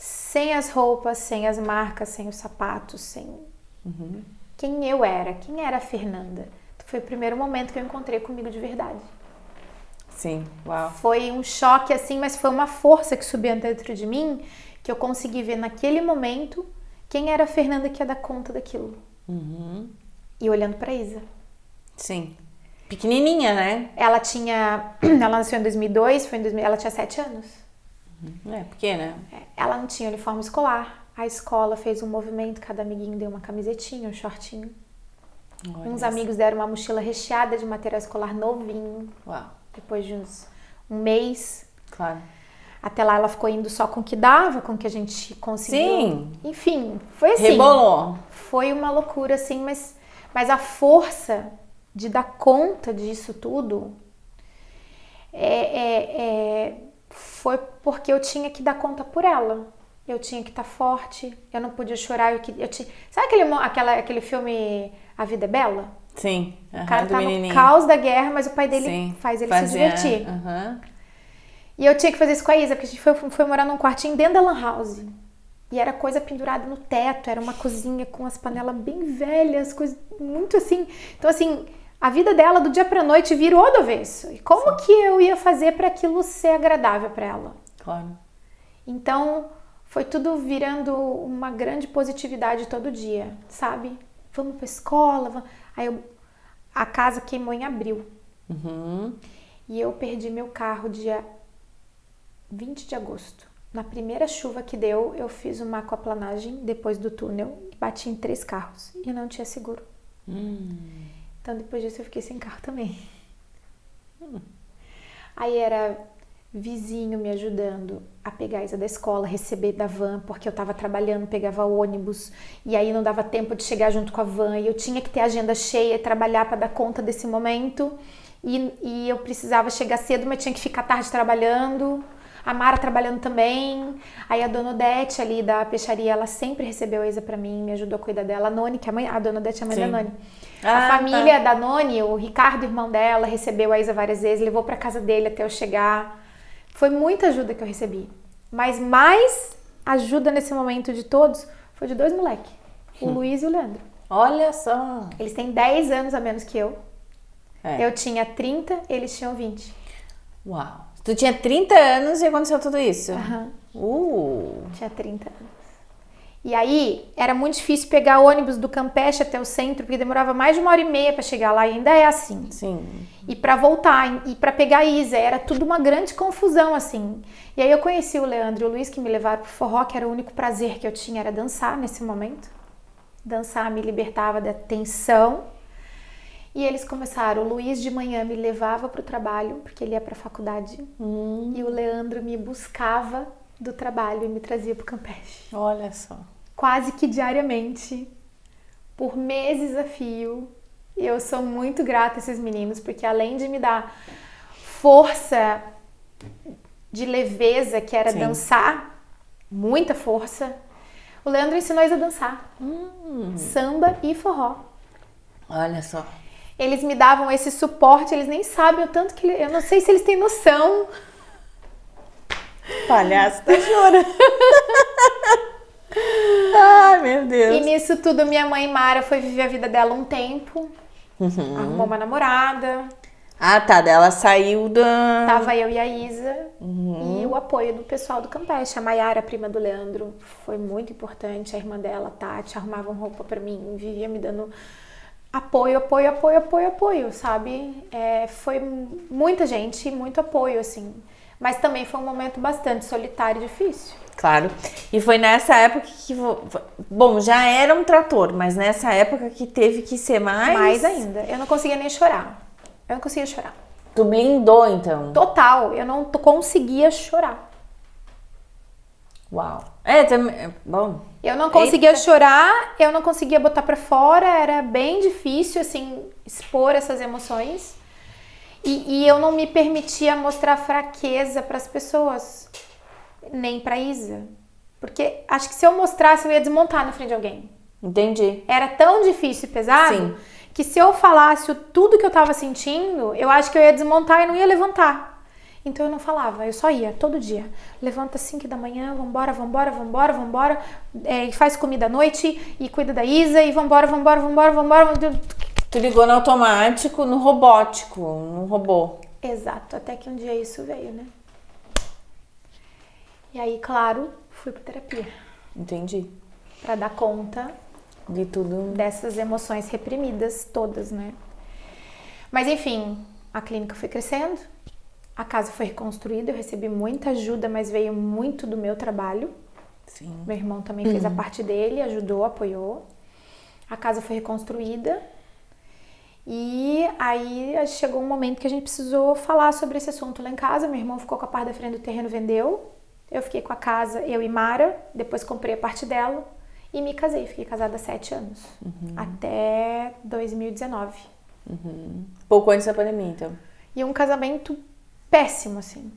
Sem as roupas, sem as marcas, sem os sapatos, sem quem eu era, quem era a Fernanda. Foi o primeiro momento que eu encontrei comigo de verdade. Sim, uau. Foi um choque assim, mas foi uma força que subia dentro de mim, que eu consegui ver naquele momento quem era a Fernanda que ia dar conta daquilo. E olhando pra Isa. Sim. Pequenininha, né? Ela nasceu em 2002, ela tinha 7 anos. É, pequena. Ela não tinha uniforme escolar. A escola fez um movimento, cada amiguinho deu uma camisetinha, um shortinho. Uns amigos deram uma mochila recheada de material escolar novinho. Uau. Depois de um mês. Claro. Até lá ela ficou indo só com o que dava, com o que a gente conseguiu. Sim. Enfim, foi assim. Rebolou. Foi uma loucura, assim, mas a força de dar conta disso tudo foi porque eu tinha que dar conta por ela. eu tinha que estar forte, eu não podia chorar, Sabe aquele filme A Vida é Bela? Sim. O cara tá no caos da guerra, mas o pai dele faz ele se divertir. E eu tinha que fazer isso com a Isa, porque a gente foi morar num quartinho dentro da lan house. E era coisa pendurada no teto, era uma cozinha com as panelas bem velhas, coisas muito assim. Então, assim, a vida dela do dia pra noite virou do avesso. E como que eu ia fazer para aquilo ser agradável para ela? Claro. Então, foi tudo virando uma grande positividade todo dia, sabe? Vamos pra escola. Aí a casa queimou em abril. E eu perdi meu carro dia 20 de agosto. Na primeira chuva que deu, eu fiz uma aquaplanagem depois do túnel e bati em 3 carros. E não tinha seguro. Então depois disso eu fiquei sem carro também. Aí era vizinho me ajudando a pegar a Isa da escola, receber da van, porque eu tava trabalhando, pegava ônibus, e aí não dava tempo de chegar junto com a van, e eu tinha que ter a agenda cheia e trabalhar para dar conta desse momento, e eu precisava chegar cedo, mas tinha que ficar tarde trabalhando, a Mara trabalhando também, aí a dona Odete ali da peixaria, ela sempre recebeu a Isa pra mim, me ajudou a cuidar dela, a Noni, que é a dona Odete é a mãe da Noni. A família da Noni, o Ricardo, irmão dela, recebeu a Isa várias vezes, levou pra casa dele até eu chegar. Foi muita ajuda que eu recebi. Mas mais ajuda nesse momento de todos foi de 2 moleques. O Luiz e o Leandro. Olha só. Eles têm 10 anos a menos que eu. Eu tinha 30, eles tinham 20. Uau. Tu tinha 30 anos e aconteceu tudo isso? Tinha 30 anos. E aí, era muito difícil pegar ônibus do Campeche até o centro, porque demorava mais de 1h30 para chegar lá, e ainda é assim. Sim. E para voltar, e para pegar a Isa, era tudo uma grande confusão, assim. E aí eu conheci o Leandro e o Luiz, que me levaram pro forró, que era o único prazer que eu tinha, era dançar nesse momento. Dançar me libertava da tensão. E eles começaram, o Luiz de manhã me levava pro trabalho, porque ele ia pra faculdade. E o Leandro me buscava do trabalho e me trazia pro Campeche. Olha só. Quase que diariamente, por meses a fio. E eu sou muito grata a esses meninos, porque além de me dar força de leveza, que era dançar, muita força, o Leandro ensinou eles a dançar. Samba e forró. Olha só. Eles me davam esse suporte, eles nem sabem o tanto que... Eu não sei se eles têm noção. Palhaço tá chorando. Ai, meu Deus. E nisso tudo, minha mãe Mara foi viver a vida dela um tempo. Arrumou uma namorada. Ah, tá. Ela saiu da... Tava eu e a Isa. E o apoio do pessoal do Campeche. A Maiara, prima do Leandro, foi muito importante. A irmã dela, Tati, arrumavam roupa pra mim. Vivia me dando apoio, sabe? Foi muita gente, muito apoio, assim. Mas também foi um momento bastante solitário e difícil. Claro. E foi nessa época que... Bom, já era um trator, mas nessa época que teve que ser mais... Mais ainda. Eu não conseguia nem chorar. Eu não conseguia chorar. Tu blindou, então? Total. Eu não conseguia chorar. Uau. Bom... Eu não conseguia chorar, eu não conseguia botar pra fora. Era bem difícil, assim, expor essas emoções. E eu não me permitia mostrar fraqueza pras pessoas. Nem pra Isa. Porque acho que se eu mostrasse, eu ia desmontar na frente de alguém. Entendi. Era tão difícil e pesado que se eu falasse tudo que eu tava sentindo, eu acho que eu ia desmontar e não ia levantar. Então eu não falava, eu só ia, todo dia. Levanta às 5 da manhã, vambora. Faz comida à noite e cuida da Isa e vambora. Tu ligou no automático, no robótico, no robô. Exato, até que um dia isso veio, né? E aí, claro, fui pra terapia. Entendi. Pra dar conta de tudo, dessas emoções reprimidas todas, né? Mas enfim, a clínica foi crescendo, a casa foi reconstruída, eu recebi muita ajuda, mas veio muito do meu trabalho. Sim. Meu irmão também fez a parte dele, ajudou, apoiou. A casa foi reconstruída. E aí chegou um momento que a gente precisou falar sobre esse assunto lá em casa. Meu irmão ficou com a parte da frente do terreno, vendeu. Eu fiquei com a casa, eu e Mara. Depois comprei a parte dela e me casei. Fiquei casada há 7 anos. Até 2019. Pouco antes da pandemia, então. E um casamento péssimo, assim.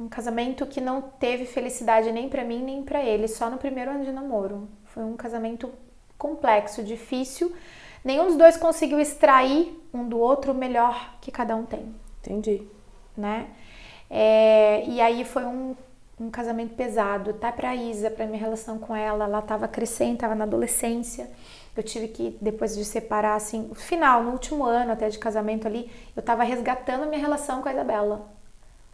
um casamento que não teve felicidade nem pra mim, nem pra ele, só no primeiro ano de namoro. Foi um casamento complexo, difícil. Nenhum dos dois conseguiu extrair um do outro o melhor que cada um tem. Entendi. Né? E aí foi um casamento pesado, tá pra Isa, pra minha relação com ela. Ela tava crescendo, tava na adolescência. Eu tive que, depois de separar, assim, no final, no último ano até de casamento ali, eu tava resgatando a minha relação com a Isabela.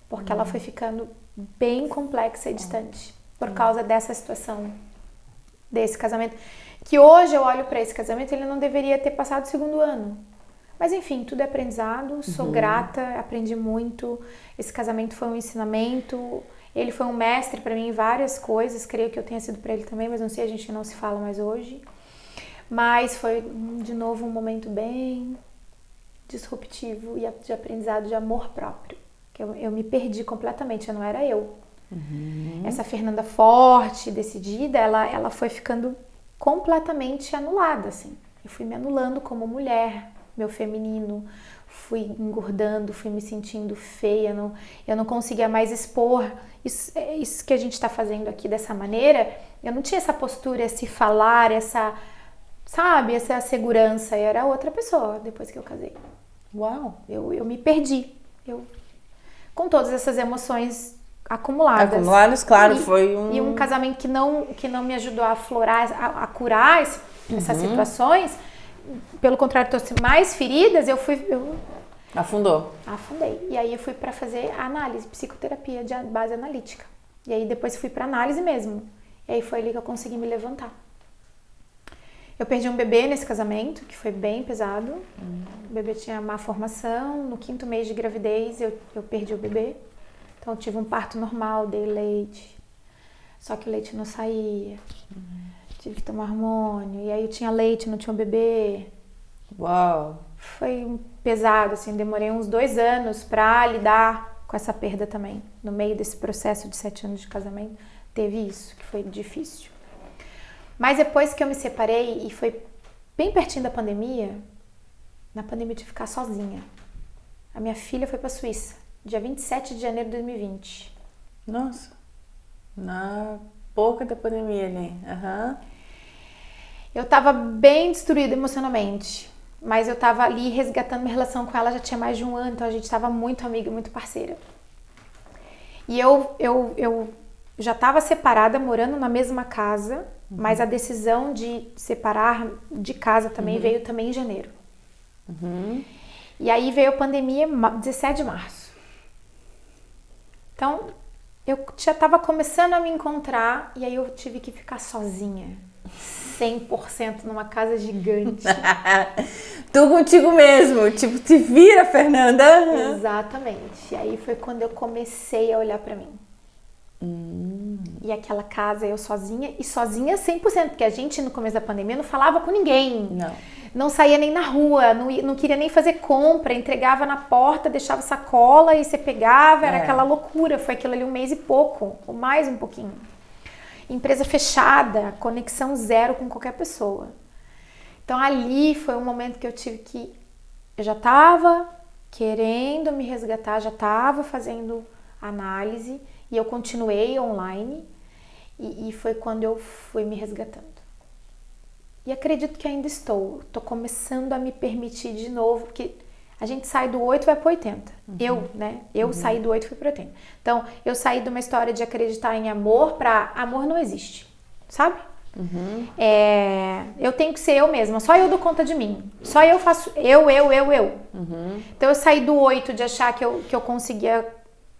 Porque ela foi ficando bem complexa e distante. Por causa dessa situação, desse casamento. Que hoje eu olho pra esse casamento, ele não deveria ter passado o segundo ano. Mas enfim, tudo é aprendizado, sou grata, aprendi muito. Esse casamento foi um ensinamento. Ele foi um mestre pra mim em várias coisas. Creio que eu tenha sido pra ele também, mas não sei, a gente não se fala mais hoje. Mas foi, de novo, um momento bem disruptivo e de aprendizado, de amor próprio. Que eu me perdi completamente, eu não era eu. Essa Fernanda forte, decidida, ela foi ficando completamente anulada, assim. Eu fui me anulando como mulher, meu feminino, fui engordando, fui me sentindo feia, eu não conseguia mais expor isso que a gente está fazendo aqui dessa maneira. Eu não tinha essa postura, esse falar, essa segurança. Eu era outra pessoa depois que eu casei. Uau! Eu me perdi. Com todas essas emoções acumuladas. Acumuladas, claro, E um casamento que não me ajudou a aflorar, a curar essas situações. Pelo contrário, trouxe mais feridas, Afundou. Afundei. E aí eu fui para fazer análise, psicoterapia de base analítica. E aí depois fui para análise mesmo. E aí foi ali que eu consegui me levantar. Eu perdi um bebê nesse casamento, que foi bem pesado. O bebê tinha má formação. No 5º mês de gravidez, eu perdi o bebê. Então, eu tive um parto normal, dei leite. Só que o leite não saía. Tive que tomar hormônio. E aí, eu tinha leite, não tinha um bebê. Uau! Foi pesado, assim. Demorei uns 2 anos pra lidar com essa perda também. No meio desse processo de 7 anos de casamento, teve isso, que foi difícil. Mas depois que eu me separei, e foi bem pertinho da pandemia, na pandemia eu tive que ficar sozinha. A minha filha foi pra Suíça, dia 27 de janeiro de 2020. Nossa, na boca da pandemia ali. Eu tava bem destruída emocionalmente, mas eu tava ali resgatando minha relação com ela já tinha mais de 1 ano, então a gente tava muito amiga, muito parceira. E eu já tava separada, morando na mesma casa, mas a decisão de separar de casa também veio também em janeiro. E aí veio a pandemia 17 de março. Então, eu já estava começando a me encontrar e aí eu tive que ficar sozinha, 100% numa casa gigante. Tu contigo mesmo, tipo, te vira, Fernanda. Exatamente. E aí foi quando eu comecei a olhar pra mim. E aquela casa, eu sozinha, e sozinha 100%, porque a gente no começo da pandemia não falava com ninguém. Não saía nem na rua, não queria nem fazer compra, entregava na porta, deixava sacola e você pegava, era aquela loucura. Foi aquilo ali 1 mês e pouco, ou mais um pouquinho. Empresa fechada, conexão zero com qualquer pessoa. Então ali foi um momento que eu tive que... Eu já estava querendo me resgatar, já estava fazendo análise e eu continuei online e foi quando eu fui me resgatando. E acredito que ainda estou começando a me permitir de novo, porque a gente sai do 8 e vai para 80. Eu saí do 8 e fui para 80. Então, eu saí de uma história de acreditar em amor para amor não existe, sabe? Eu tenho que ser eu mesma, só eu dou conta de mim. Só eu faço eu. Então, eu saí do 8 de achar que eu conseguia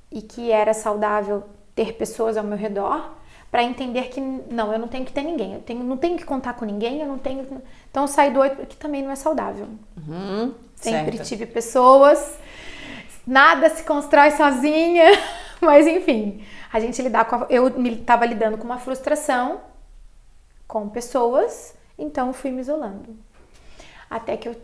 e que era saudável ter pessoas ao meu redor, para entender que não, eu não tenho que ter ninguém, não tenho que contar com ninguém, eu não tenho... Então eu saí do 8, que também não é saudável. Sempre tive pessoas, nada se constrói sozinha, mas enfim, a gente eu estava lidando com uma frustração com pessoas, então fui me isolando. Até que eu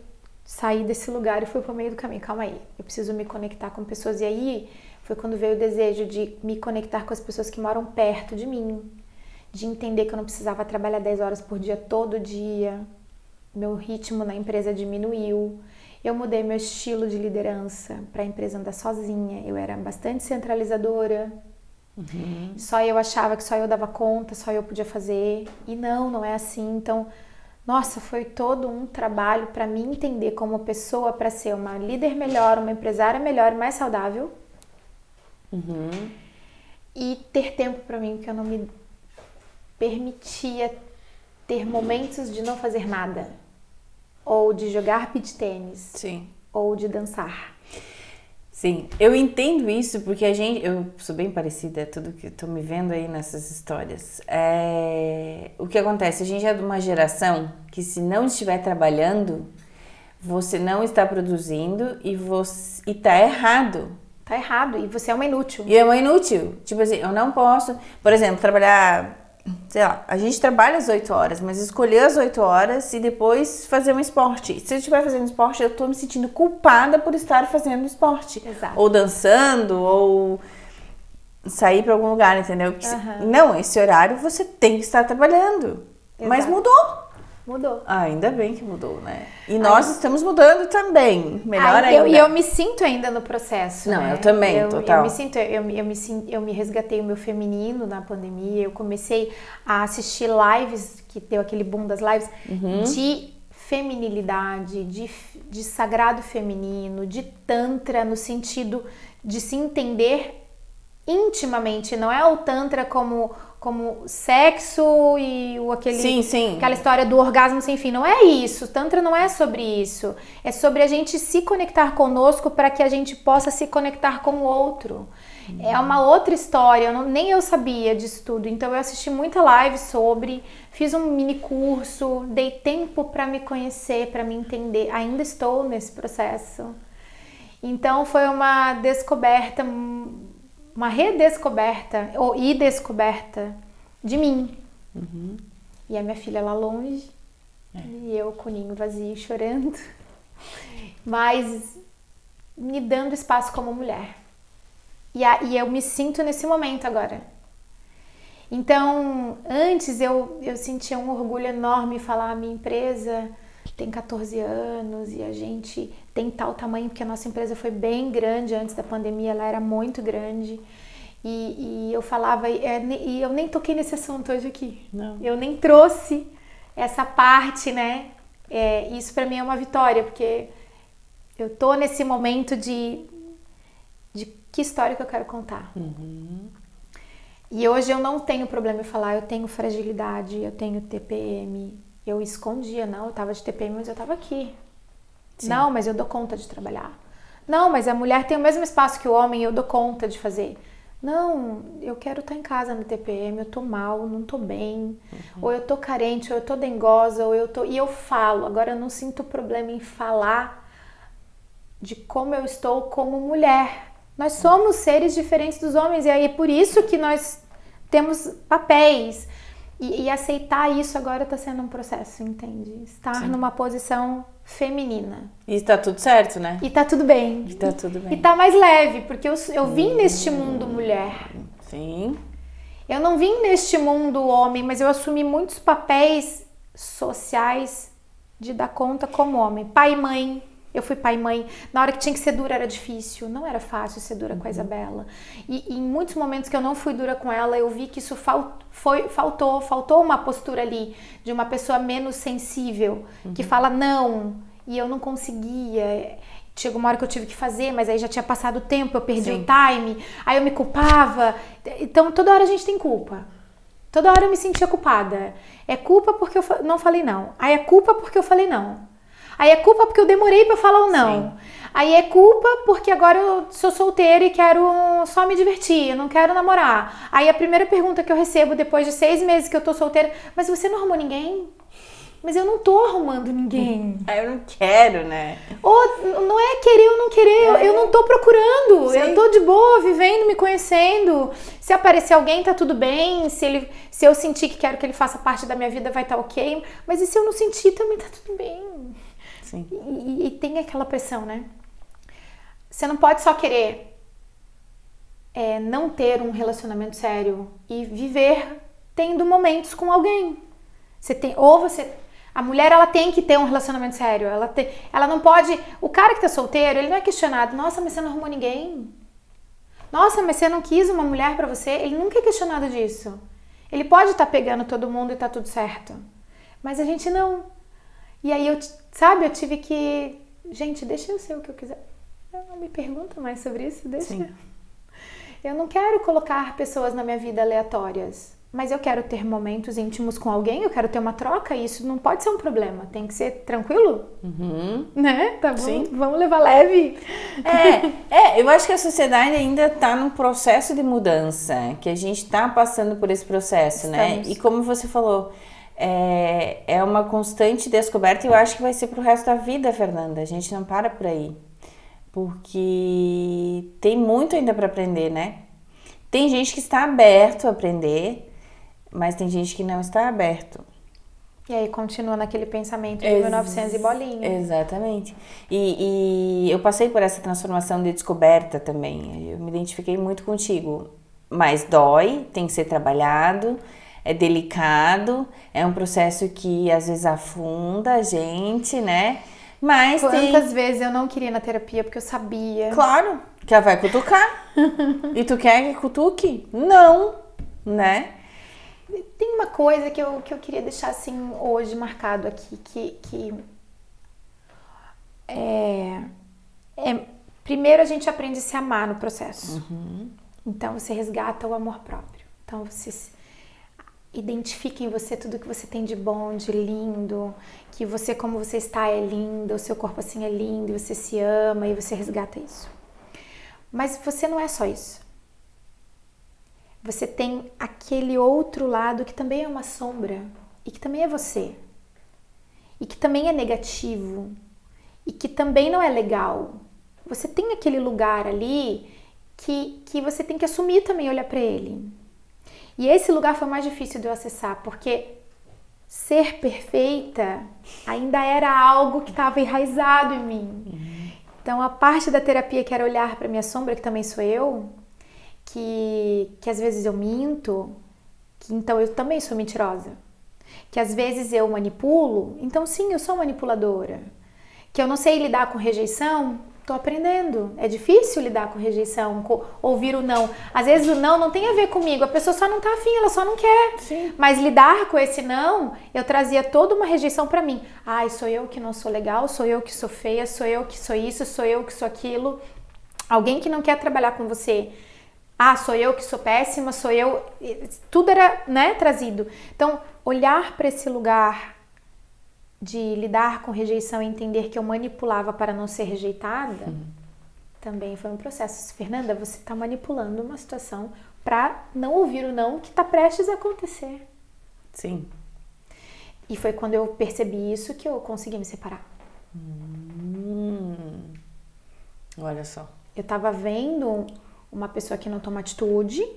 saí desse lugar e fui pro meio do caminho. Calma aí, eu preciso me conectar com pessoas. E aí foi quando veio o desejo de me conectar com as pessoas que moram perto de mim, de entender que eu não precisava trabalhar 10 horas por dia todo dia. Meu ritmo na empresa diminuiu. Eu mudei meu estilo de liderança para a empresa andar sozinha. Eu era bastante centralizadora, Só eu achava que só eu dava conta, só eu podia fazer. E não é assim. Então, nossa, foi todo um trabalho para me entender como pessoa, para ser uma líder melhor, uma empresária melhor e mais saudável. E ter tempo para mim, porque eu não me permitia ter momentos de não fazer nada. Ou de jogar beach tênis. Sim. Ou de dançar. Sim, eu entendo isso porque eu sou bem parecida, é tudo que eu tô me vendo aí nessas histórias. O que acontece, a gente é de uma geração que se não estiver trabalhando, você não está produzindo e tá errado. Tá errado, e você é uma inútil. E é uma inútil, tipo assim, eu não posso, por exemplo, trabalhar, sei lá, a gente trabalha às 8 horas, mas escolher as 8 horas e depois fazer um esporte. Se eu estiver fazendo esporte, eu tô me sentindo culpada por estar fazendo esporte. Exato. Ou dançando, ou sair para algum lugar, entendeu? Porque não, esse horário você tem que estar trabalhando. Exato. Mas mudou. Mudou. Ainda bem que mudou, né? E nós estamos mudando também. Melhor ainda. E eu me sinto ainda no processo. Não, né? eu também, total. Eu me resgatei o meu feminino na pandemia. Eu comecei a assistir lives, que deu aquele boom das lives, de feminilidade, de sagrado feminino, de tantra, no sentido de se entender intimamente. Não é o tantra como sexo e aquela história do orgasmo sem fim. Não é isso. Tantra não é sobre isso. É sobre a gente se conectar conosco para que a gente possa se conectar com o outro. É uma outra história. Nem eu sabia disso tudo. Então eu assisti muita live sobre, fiz um mini curso, dei tempo para me conhecer, para me entender. Ainda estou nesse processo. Então foi uma descoberta, uma redescoberta e descoberta de mim. E a minha filha lá longe, e eu com o ninho vazio chorando, mas me dando espaço como mulher. E eu me sinto nesse momento agora. Então, antes eu sentia um orgulho enorme em falar: a minha empresa tem 14 anos e a gente tem tal tamanho, porque a nossa empresa foi bem grande antes da pandemia, ela era muito grande. E eu falava, e eu nem toquei nesse assunto hoje aqui. Não. Eu nem trouxe essa parte, né? Isso pra mim é uma vitória, porque eu tô nesse momento de que história que eu quero contar. E hoje eu não tenho problema em falar: eu tenho fragilidade, eu tenho TPM. Eu escondia, não, eu tava de TPM, mas eu tava aqui. Sim. Não, mas eu dou conta de trabalhar. Não, mas a mulher tem o mesmo espaço que o homem e eu dou conta de fazer. Não, eu quero estar em casa no TPM, eu tô mal, não tô bem. Ou eu tô carente, ou eu tô dengosa, ou eu tô... E eu falo, agora eu não sinto problema em falar de como eu estou como mulher. Nós somos seres diferentes dos homens, e aí é por isso que nós temos papéis. E aceitar isso agora está sendo um processo, entende? Estar numa posição feminina. E está tudo certo, né? E tá tudo bem. E tá tudo bem. E tá mais leve, porque eu vim neste mundo mulher. Sim. Eu não vim neste mundo homem, mas eu assumi muitos papéis sociais de dar conta como homem. Pai e mãe. Eu fui pai e mãe. Na hora que tinha que ser dura era difícil. Não era fácil ser dura com a Isabela. E em muitos momentos que eu não fui dura com ela, eu vi que isso faltou uma postura ali de uma pessoa menos sensível, que fala não, e eu não conseguia. Chegou uma hora que eu tive que fazer, mas aí já tinha passado o tempo, eu perdi o time, aí eu me culpava. Então toda hora a gente tem culpa. Toda hora eu me sentia culpada. É culpa porque eu não falei não. Aí é culpa porque eu falei não. Aí é culpa porque eu demorei pra falar o não. Sim. Aí é culpa porque agora eu sou solteira e quero só me divertir, eu não quero namorar. Aí a primeira pergunta que eu recebo depois de 6 meses que eu tô solteira: mas você não arrumou ninguém? Mas eu não tô arrumando ninguém. Eu não quero, né? Ou não é querer ou não querer, eu não tô procurando. Sim. Eu tô de boa, vivendo, me conhecendo. Se aparecer alguém, tá tudo bem. Se eu sentir que quero que ele faça parte da minha vida, vai estar ok. Mas e se eu não sentir, também tá tudo bem. Sim. E tem aquela pressão, né? Você não pode só querer não ter um relacionamento sério e viver tendo momentos com alguém. A mulher, ela tem que ter um relacionamento sério. Ela não pode... O cara que tá solteiro, ele não é questionado: nossa, mas você não arrumou ninguém? Nossa, mas você não quis uma mulher pra você? Ele nunca é questionado disso. Ele pode estar pegando todo mundo e tá tudo certo. Mas a gente não. E aí, eu tive que... Gente, deixa eu ser o que eu quiser. Não me pergunta mais sobre isso, deixa. Sim. Eu não quero colocar pessoas na minha vida aleatórias. Mas eu quero ter momentos íntimos com alguém, eu quero ter uma troca, e isso não pode ser um problema. Tem que ser tranquilo, né? Tá bom? Sim. Vamos levar leve. Eu acho que a sociedade ainda tá num processo de mudança, que a gente tá passando por esse processo, né? E como você falou, é uma constante descoberta, e eu acho que vai ser pro resto da vida, Fernanda. A gente não para por aí. Porque tem muito ainda para aprender, né? Tem gente que está aberto a aprender, mas tem gente que não está aberto. E aí continua naquele pensamento de 1900 e bolinha. Exatamente. E eu passei por essa transformação de descoberta também. Eu me identifiquei muito contigo. Mas dói, tem que ser trabalhado, é delicado, é um processo que às vezes afunda a gente, né? Mas quantas vezes eu não queria ir na terapia porque eu sabia. Claro, que ela vai cutucar. E tu quer que cutuque? Não, né? Tem uma coisa que eu queria deixar assim hoje marcado aqui, que primeiro a gente aprende a se amar no processo. Então você resgata o amor próprio. Então você identifica em você tudo que você tem de bom, de lindo, que você, como você está, é lindo, o seu corpo assim é lindo, e você se ama e você resgata isso. Mas você não é só isso. Você tem aquele outro lado que também é uma sombra e que também é você. E que também é negativo e que também não é legal. Você tem aquele lugar ali que você tem que assumir também, olhar para ele. E esse lugar foi mais difícil de eu acessar, porque ser perfeita ainda era algo que estava enraizado em mim. Então a parte da terapia que era olhar para minha sombra, que também sou eu, que às vezes eu minto, que então eu também sou mentirosa. Que às vezes eu manipulo, então sim, eu sou manipuladora. Que eu não sei lidar com rejeição, tô aprendendo. É difícil lidar com rejeição, ouvir o não. Às vezes o não tem a ver comigo, a pessoa só não tá afim, ela só não quer. Sim. Mas lidar com esse não, eu trazia toda uma rejeição pra mim. Ai, sou eu que não sou legal, sou eu que sou feia, sou eu que sou isso, sou eu que sou aquilo. Alguém que não quer trabalhar com você. Ah, sou eu que sou péssima, sou eu... Tudo era, né, trazido. Então, olhar para esse lugar de lidar com rejeição e entender que eu manipulava para não ser rejeitada, também foi um processo. Fernanda, você está manipulando uma situação para não ouvir o não que está prestes a acontecer. Sim. E foi quando eu percebi isso que eu consegui me separar. Olha só. Eu estava vendo uma pessoa que não toma atitude,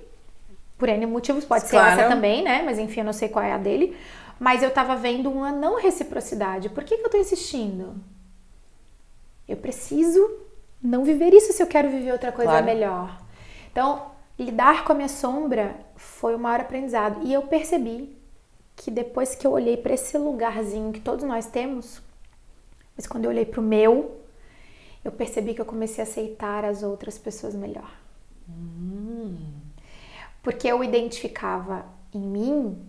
por N motivos, pode ser essa também, né? Mas enfim, eu não sei qual é a dele. Mas eu tava vendo uma não reciprocidade. Por que eu tô insistindo? Eu preciso não viver isso se eu quero viver outra coisa melhor. Então, lidar com a minha sombra foi o maior aprendizado. E eu percebi que depois que eu olhei para esse lugarzinho que todos nós temos, mas quando eu olhei pro meu, eu percebi que eu comecei a aceitar as outras pessoas melhor. Porque eu identificava em mim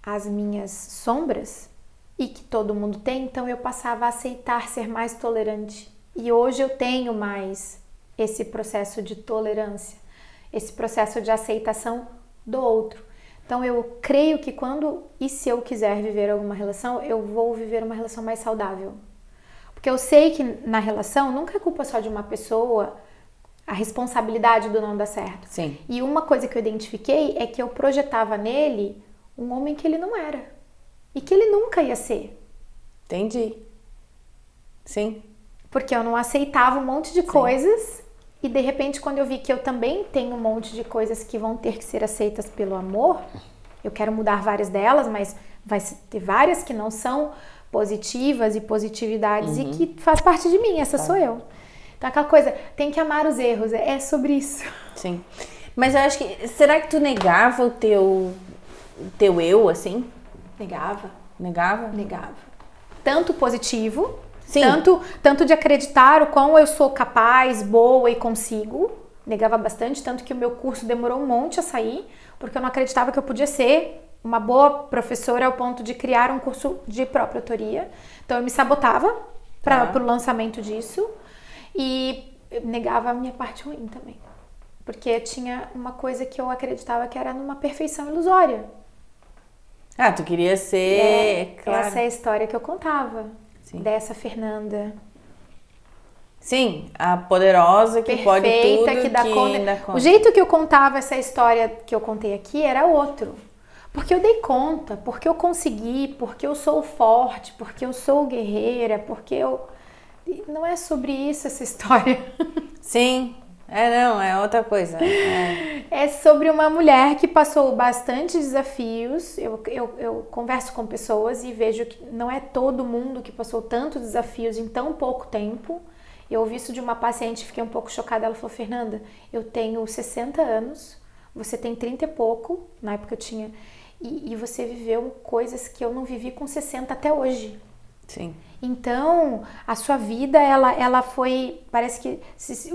as minhas sombras e que todo mundo tem, então eu passava a aceitar, ser mais tolerante. E hoje eu tenho mais esse processo de tolerância, esse processo de aceitação do outro. Então eu creio que quando e se eu quiser viver alguma relação, eu vou viver uma relação mais saudável. Porque eu sei que na relação nunca é culpa só de uma pessoa, a responsabilidade do não dar certo. Sim. E uma coisa que eu identifiquei é que eu projetava nele um homem que ele não era. E que ele nunca ia ser. Entendi. Sim. Porque eu não aceitava um monte de coisas. E de repente, quando eu vi que eu também tenho um monte de coisas que vão ter que ser aceitas pelo amor, eu quero mudar várias delas, mas vai ter várias que não são positivas e positividades e que faz parte de mim, essa sou eu. Então aquela coisa, tem que amar os erros, é sobre isso. Sim. Mas eu acho que, será que tu negava o teu eu, assim? Negava. Negava? Negava. Tanto positivo, sim, tanto de acreditar o quão eu sou capaz, boa e consigo, negava bastante, tanto que o meu curso demorou um monte a sair, porque eu não acreditava que eu podia ser uma boa professora ao ponto de criar um curso de própria autoria. Então eu me sabotava para o lançamento disso e negava a minha parte ruim também. Porque tinha uma coisa que eu acreditava que era numa perfeição ilusória. Ah, tu queria ser... claro. Essa é a história que eu contava. Sim. Dessa Fernanda. Sim, a poderosa que Perfeita, pode tudo, que dá conta. O jeito que eu contava essa história que eu contei aqui era outro. Porque eu dei conta, porque eu consegui, porque eu sou forte, porque eu sou guerreira, porque eu... Não é sobre isso essa história. Sim, não, é outra coisa. É sobre uma mulher que passou bastante desafios. Eu converso com pessoas e vejo que não é todo mundo que passou tantos desafios em tão pouco tempo. Eu ouvi isso de uma paciente, fiquei um pouco chocada. Ela falou, Fernanda, eu tenho 60 anos, você tem 30 e pouco, na época eu tinha, e você viveu coisas que eu não vivi com 60 até hoje. Sim. Então, a sua vida, ela foi, parece que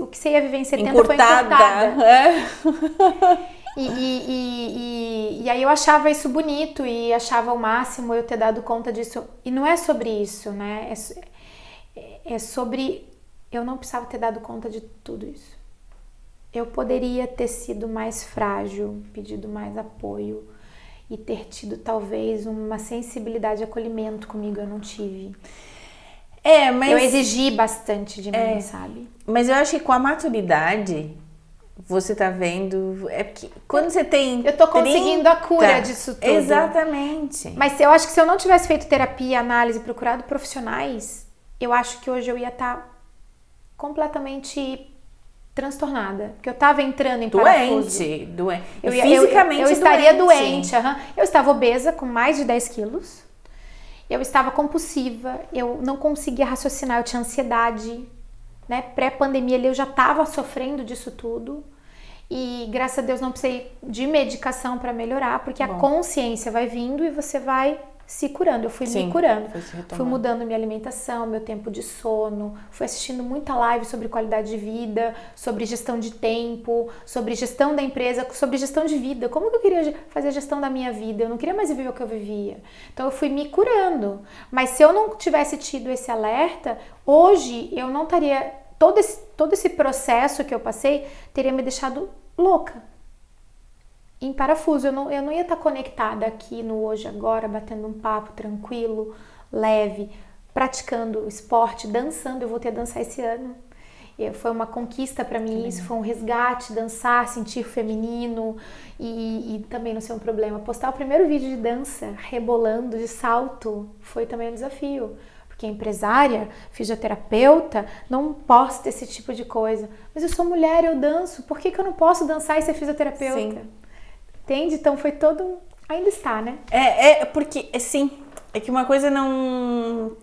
o que você ia viver em 70 encurtada. Foi encurtada. E aí eu achava isso bonito e achava o máximo eu ter dado conta disso. E não é sobre isso, né? É sobre... Eu não precisava ter dado conta de tudo isso. Eu poderia ter sido mais frágil, pedido mais apoio e ter tido talvez uma sensibilidade de acolhimento comigo. Eu não tive. Mas... Eu exigi bastante de mim, sabe? Mas eu acho que com a maturidade, você tá vendo... É porque quando você tem... Eu tô conseguindo a cura disso tudo. Exatamente. Mas eu acho que se eu não tivesse feito terapia, análise, procurado profissionais, eu acho que hoje eu ia estar completamente transtornada. Porque eu tava entrando em parafuso. Doente. Fisicamente eu estaria doente. Eu estava obesa, com mais de 10 quilos. Eu estava compulsiva, eu não conseguia raciocinar, eu tinha ansiedade, né? Pré-pandemia ali eu já estava sofrendo disso tudo e graças a Deus não precisei de medicação para melhorar, porque a consciência vai vindo e você vai se curando. Eu fui me curando, fui mudando minha alimentação, meu tempo de sono, fui assistindo muita live sobre qualidade de vida, sobre gestão de tempo, sobre gestão da empresa, sobre gestão de vida. Como que eu queria fazer a gestão da minha vida? Eu não queria mais viver o que eu vivia. Então eu fui me curando. Mas se eu não tivesse tido esse alerta, hoje eu não estaria... Todo esse processo que eu passei teria me deixado louca. Em parafuso, eu não ia estar conectada aqui no hoje agora, batendo um papo tranquilo, leve, praticando esporte, dançando. Eu voltei a dançar esse ano. Foi uma conquista para mim isso, foi um resgate, dançar, sentir feminino e também não ser um problema. Postar o primeiro vídeo de dança, rebolando, de salto, foi também um desafio. Porque empresária, fisioterapeuta, não posta esse tipo de coisa. Mas eu sou mulher, eu danço, por que eu não posso dançar e ser fisioterapeuta? Sim. Entende? Então foi todo... Ainda está, né? Porque, sim, é que uma coisa não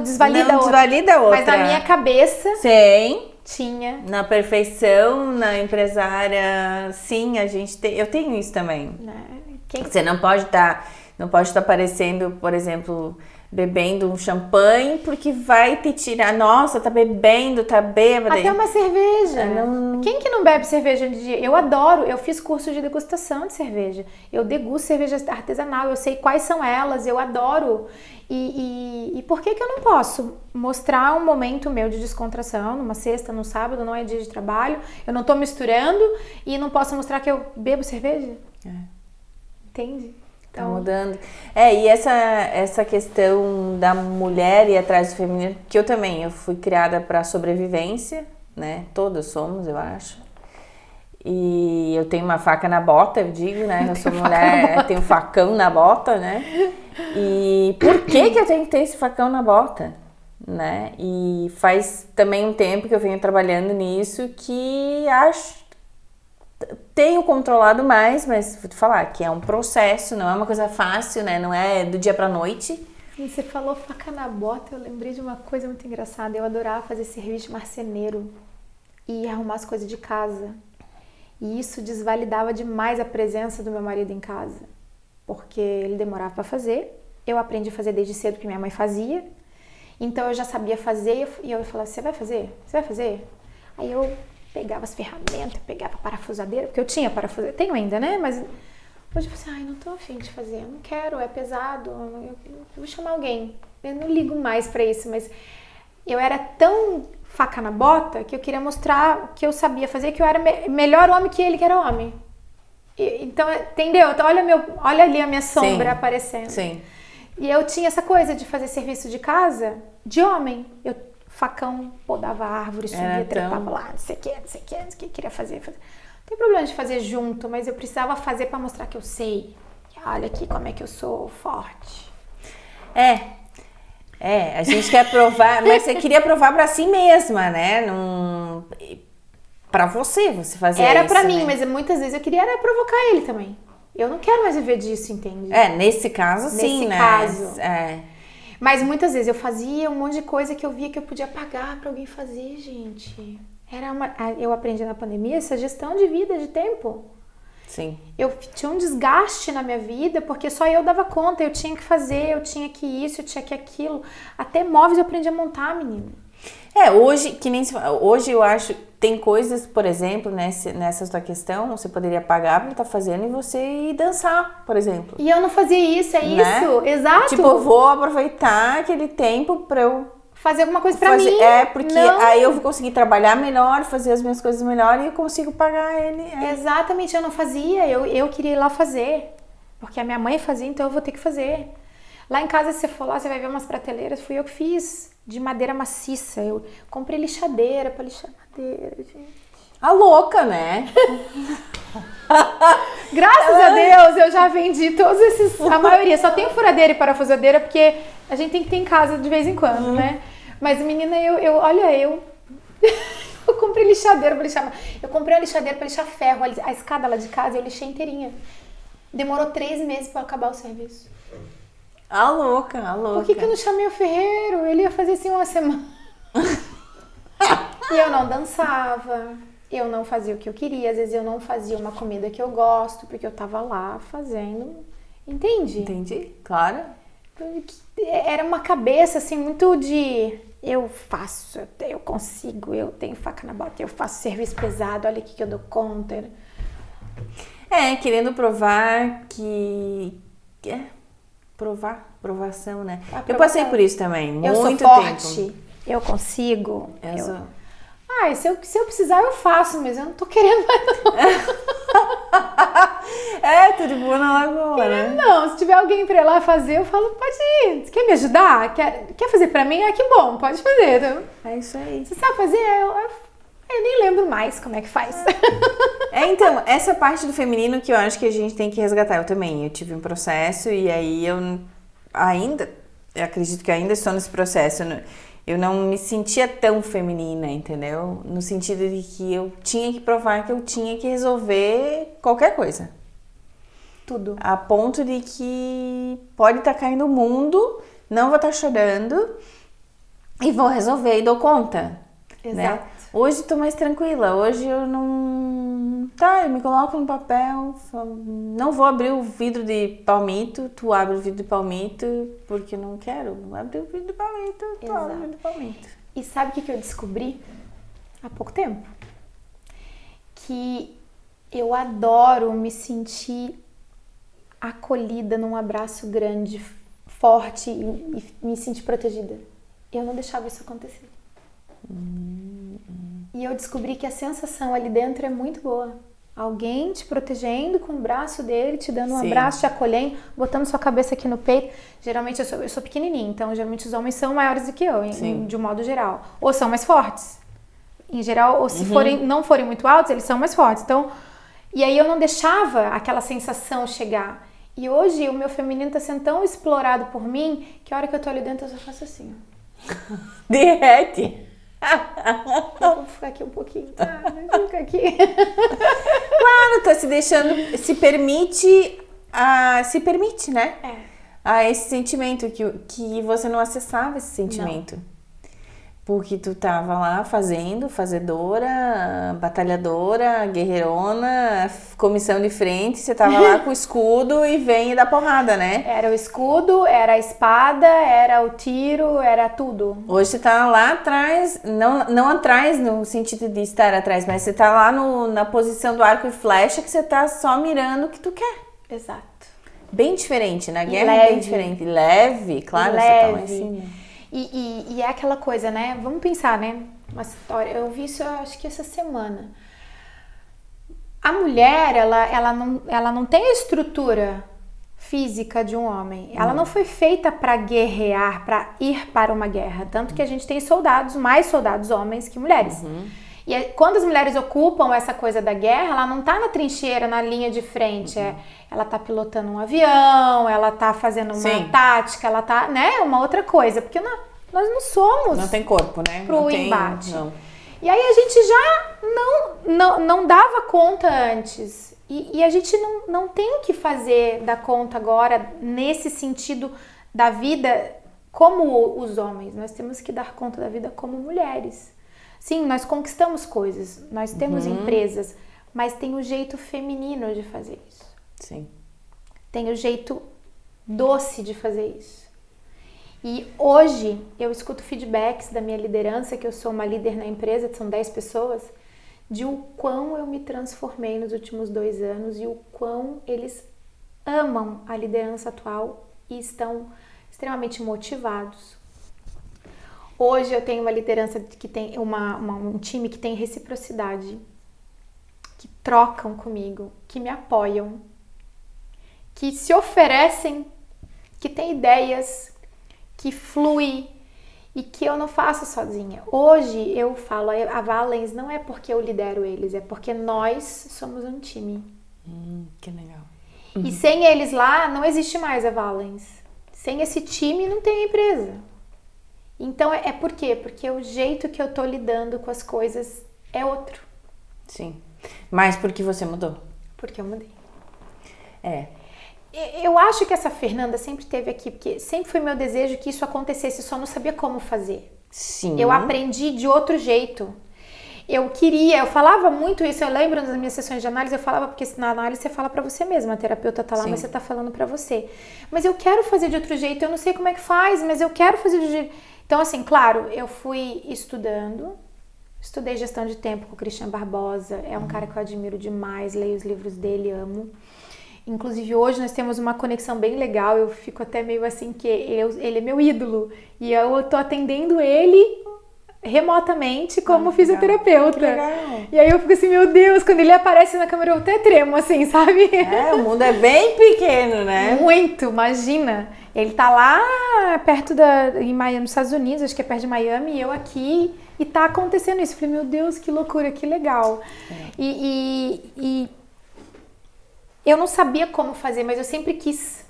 desvalida a outra. Mas na minha cabeça... Sim. Tinha. Na perfeição, na empresária, sim, eu tenho isso também. Você não pode estar parecendo, por exemplo... bebendo um champanhe, porque vai te tirar... Nossa, tá bebendo, tá bêbada. Até uma cerveja. Quem que não bebe cerveja de dia? Eu adoro, eu fiz curso de degustação de cerveja. Eu degusto cerveja artesanal, eu sei quais são elas, eu adoro. E por que eu não posso mostrar um momento meu de descontração, numa sexta, num sábado, não é dia de trabalho, eu não tô misturando e não posso mostrar que eu bebo cerveja? Entende? Tá mudando. E essa questão da mulher ir atrás do feminino, que eu fui criada para sobrevivência, né? Todas somos, eu acho. E eu tenho uma faca na bota, eu digo, né? Eu sou mulher, tenho facão na bota, né? E por que eu tenho que ter esse facão na bota, né? E faz também um tempo que eu venho trabalhando nisso, que tenho controlado mais, mas vou te falar que é um processo, não é uma coisa fácil, né? Não é do dia pra noite. E você falou faca na bota, eu lembrei de uma coisa muito engraçada. Eu adorava fazer serviço de marceneiro e arrumar as coisas de casa. E isso desvalidava demais a presença do meu marido em casa, porque ele demorava pra fazer. Eu aprendi a fazer desde cedo, porque minha mãe fazia. Então eu já sabia fazer e eu falava, você vai fazer? Você vai fazer? Aí eu pegava as ferramentas, pegava a parafusadeira, porque eu tinha parafusadeira, tenho ainda, né? Mas hoje eu falei assim, não tô afim de fazer, eu não quero, é pesado, eu vou chamar alguém. Eu não ligo mais pra isso, mas eu era tão faca na bota que eu queria mostrar que eu sabia fazer, que eu era melhor homem que ele, que era homem. Então, entendeu? Então, olha ali a minha sombra aparecendo. Sim. E eu tinha essa coisa de fazer serviço de casa de homem. Eu, facão, podava árvore, subia, trepava lá, não sei o que, queria fazer. Não tem problema de fazer junto, mas eu precisava fazer pra mostrar que eu sei. Olha aqui como é que eu sou forte. A gente quer provar, mas você queria provar pra si mesma, né? Pra você fazia isso. Era pra mim, né? mas muitas vezes eu queria era provocar ele também. Eu não quero mais viver disso, entende? Nesse caso sim, né? Nesse caso. Mas muitas vezes eu fazia um monte de coisa que eu via que eu podia pagar pra alguém fazer, gente. Eu aprendi na pandemia essa gestão de vida, de tempo. Sim. Eu tinha um desgaste na minha vida, porque só eu dava conta, eu tinha que fazer, eu tinha que isso, eu tinha que aquilo. Até móveis eu aprendi a montar, menino. Hoje eu acho, tem coisas, por exemplo, nessa sua questão, você poderia pagar pra ele estar fazendo e você ir dançar, por exemplo. E eu não fazia isso, né? isso, exato. Tipo, eu vou aproveitar aquele tempo pra eu fazer alguma coisa pra mim. Porque aí eu vou conseguir trabalhar melhor, fazer as minhas coisas melhor e eu consigo pagar ele. Exatamente, eu não fazia, eu queria ir lá fazer. Porque a minha mãe fazia, então eu vou ter que fazer. Lá em casa, se você for lá, você vai ver umas prateleiras, fui eu que fiz, de madeira maciça. Eu comprei lixadeira pra lixar madeira, gente. A louca, né? Graças a Deus, eu já vendi todos esses, a maioria. Só tenho furadeira e parafusadeira, porque a gente tem que ter em casa de vez em quando, né? Mas, menina, eu comprei lixadeira pra lixar. Eu comprei a lixadeira pra lixar ferro, a escada lá de casa, eu lixei inteirinha. Demorou 3 meses pra acabar o serviço. A louca. Por que eu não chamei o ferreiro? Ele ia fazer assim uma semana. E eu não dançava, eu não fazia o que eu queria, às vezes eu não fazia uma comida que eu gosto, porque eu tava lá fazendo. Entende? Entendi, claro. Era uma cabeça assim muito de eu faço, eu consigo, eu tenho faca na bota, eu faço serviço pesado, olha aqui que eu dou conta. Querendo provar que... Provação, né? Eu passei por isso também, muito tempo. Eu sou forte, eu consigo. Se eu precisar eu faço, mas eu não tô querendo mais não. Tô de boa na lagoa, né? Não, se tiver alguém pra ir lá fazer, eu falo, pode ir. Você quer me ajudar? Quer fazer pra mim? Que bom, pode fazer. Então, é isso aí. Você sabe fazer? Eu nem lembro mais como é que faz. Então, essa parte do feminino que eu acho que a gente tem que resgatar. Eu também, eu tive um processo e aí eu acredito que ainda estou nesse processo. Eu não me sentia tão feminina, entendeu? No sentido de que eu tinha que provar que eu tinha que resolver qualquer coisa. Tudo. A ponto de que pode estar caindo o mundo, não vou estar chorando e vou resolver e dou conta. Exato. Né? Hoje tô mais tranquila, hoje eu não... eu me coloco no papel, não vou abrir o vidro de palmito, tu abre o vidro de palmito, porque eu não quero abrir o vidro de palmito, tu abre o vidro de palmito. E sabe o que eu descobri há pouco tempo? Que eu adoro me sentir acolhida num abraço grande, forte e me sentir protegida. Eu não deixava isso acontecer. E eu descobri que a sensação ali dentro é muito boa. Alguém te protegendo com o braço dele, te dando um abraço, te acolhendo, botando sua cabeça aqui no peito. Geralmente eu sou pequenininha, então geralmente os homens são maiores do que eu, de um modo geral. Ou são mais fortes. Em geral, ou se não forem muito altos, eles são mais fortes. Então, e aí eu não deixava aquela sensação chegar. E hoje o meu feminino tá sendo tão explorado por mim que a hora que eu tô ali dentro eu só faço assim. Derrete. Eu vou ficar aqui um pouquinho, tá? Vou ficar aqui. Claro, tá se deixando, se permite, né? A esse sentimento que você não acessava esse sentimento. Não. Porque tu tava lá fazedora, batalhadora, guerreirona, comissão de frente, você tava lá com o escudo e vem e dá porrada, né? Era o escudo, era a espada, era o tiro, era tudo. Hoje você tá lá atrás, não atrás no sentido de estar atrás, mas você tá lá na posição do arco e flecha que você tá só mirando o que tu quer. Exato. Bem diferente, na guerra é bem diferente. Leve, claro, você tá lá em cima. E é aquela coisa, né? Vamos pensar, né? Uma história. Eu vi isso, acho que essa semana. A mulher, ela não tem a estrutura física de um homem. Ela não foi feita para guerrear, para ir para uma guerra. Tanto que a gente tem mais soldados homens que mulheres. E quando as mulheres ocupam essa coisa da guerra, ela não tá na trincheira, na linha de frente. Ela tá pilotando um avião, ela tá fazendo uma tática, ela tá, né, uma outra coisa. Porque nós não somos. Não tem corpo, né? Pro embate. Não. E aí a gente já não dava conta antes. E a gente não tem que fazer da conta agora, nesse sentido da vida, como os homens. Nós temos que dar conta da vida como mulheres. Sim, nós conquistamos coisas, nós temos empresas, mas tem o jeito feminino de fazer isso. Sim. Tem o jeito doce de fazer isso. E hoje eu escuto feedbacks da minha liderança, que eu sou uma líder na empresa, são 10 pessoas, de o quão eu me transformei nos últimos 2 anos e o quão eles amam a liderança atual e estão extremamente motivados. Hoje eu tenho uma liderança que tem um time que tem reciprocidade, que trocam comigo, que me apoiam, que se oferecem, que tem ideias, que flui e que eu não faço sozinha. Hoje eu falo, a Valens não é porque eu lidero eles, é porque nós somos um time. Que legal. E sem eles lá, não existe mais a Valens. Sem esse time, não tem empresa. Então, por quê? Porque o jeito que eu tô lidando com as coisas é outro. Sim. Mas porque você mudou? Porque eu mudei. Eu acho que essa Fernanda sempre esteve aqui, porque sempre foi meu desejo que isso acontecesse, eu só não sabia como fazer. Sim. Eu aprendi de outro jeito. Eu falava muito isso, eu lembro das minhas sessões de análise, eu falava, porque na análise você fala pra você mesma, a terapeuta tá lá, mas você tá falando pra você. Mas eu quero fazer de outro jeito, eu não sei como é que faz, mas eu quero fazer de outro jeito. Então, assim, claro, eu fui estudei gestão de tempo com o Christian Barbosa, é um cara que eu admiro demais, leio os livros dele, amo. Inclusive, hoje nós temos uma conexão bem legal, eu fico até meio assim, que ele é meu ídolo, e eu tô atendendo ele remotamente como fisioterapeuta. Legal. E aí eu fico assim, meu Deus, quando ele aparece na câmera eu até tremo, assim, sabe? O mundo é bem pequeno, né? Muito, imagina. Ele tá lá perto em Miami, nos Estados Unidos, acho que é perto de Miami, e eu aqui, e tá acontecendo isso. Eu falei, meu Deus, que loucura, que legal. E eu não sabia como fazer, mas eu sempre quis.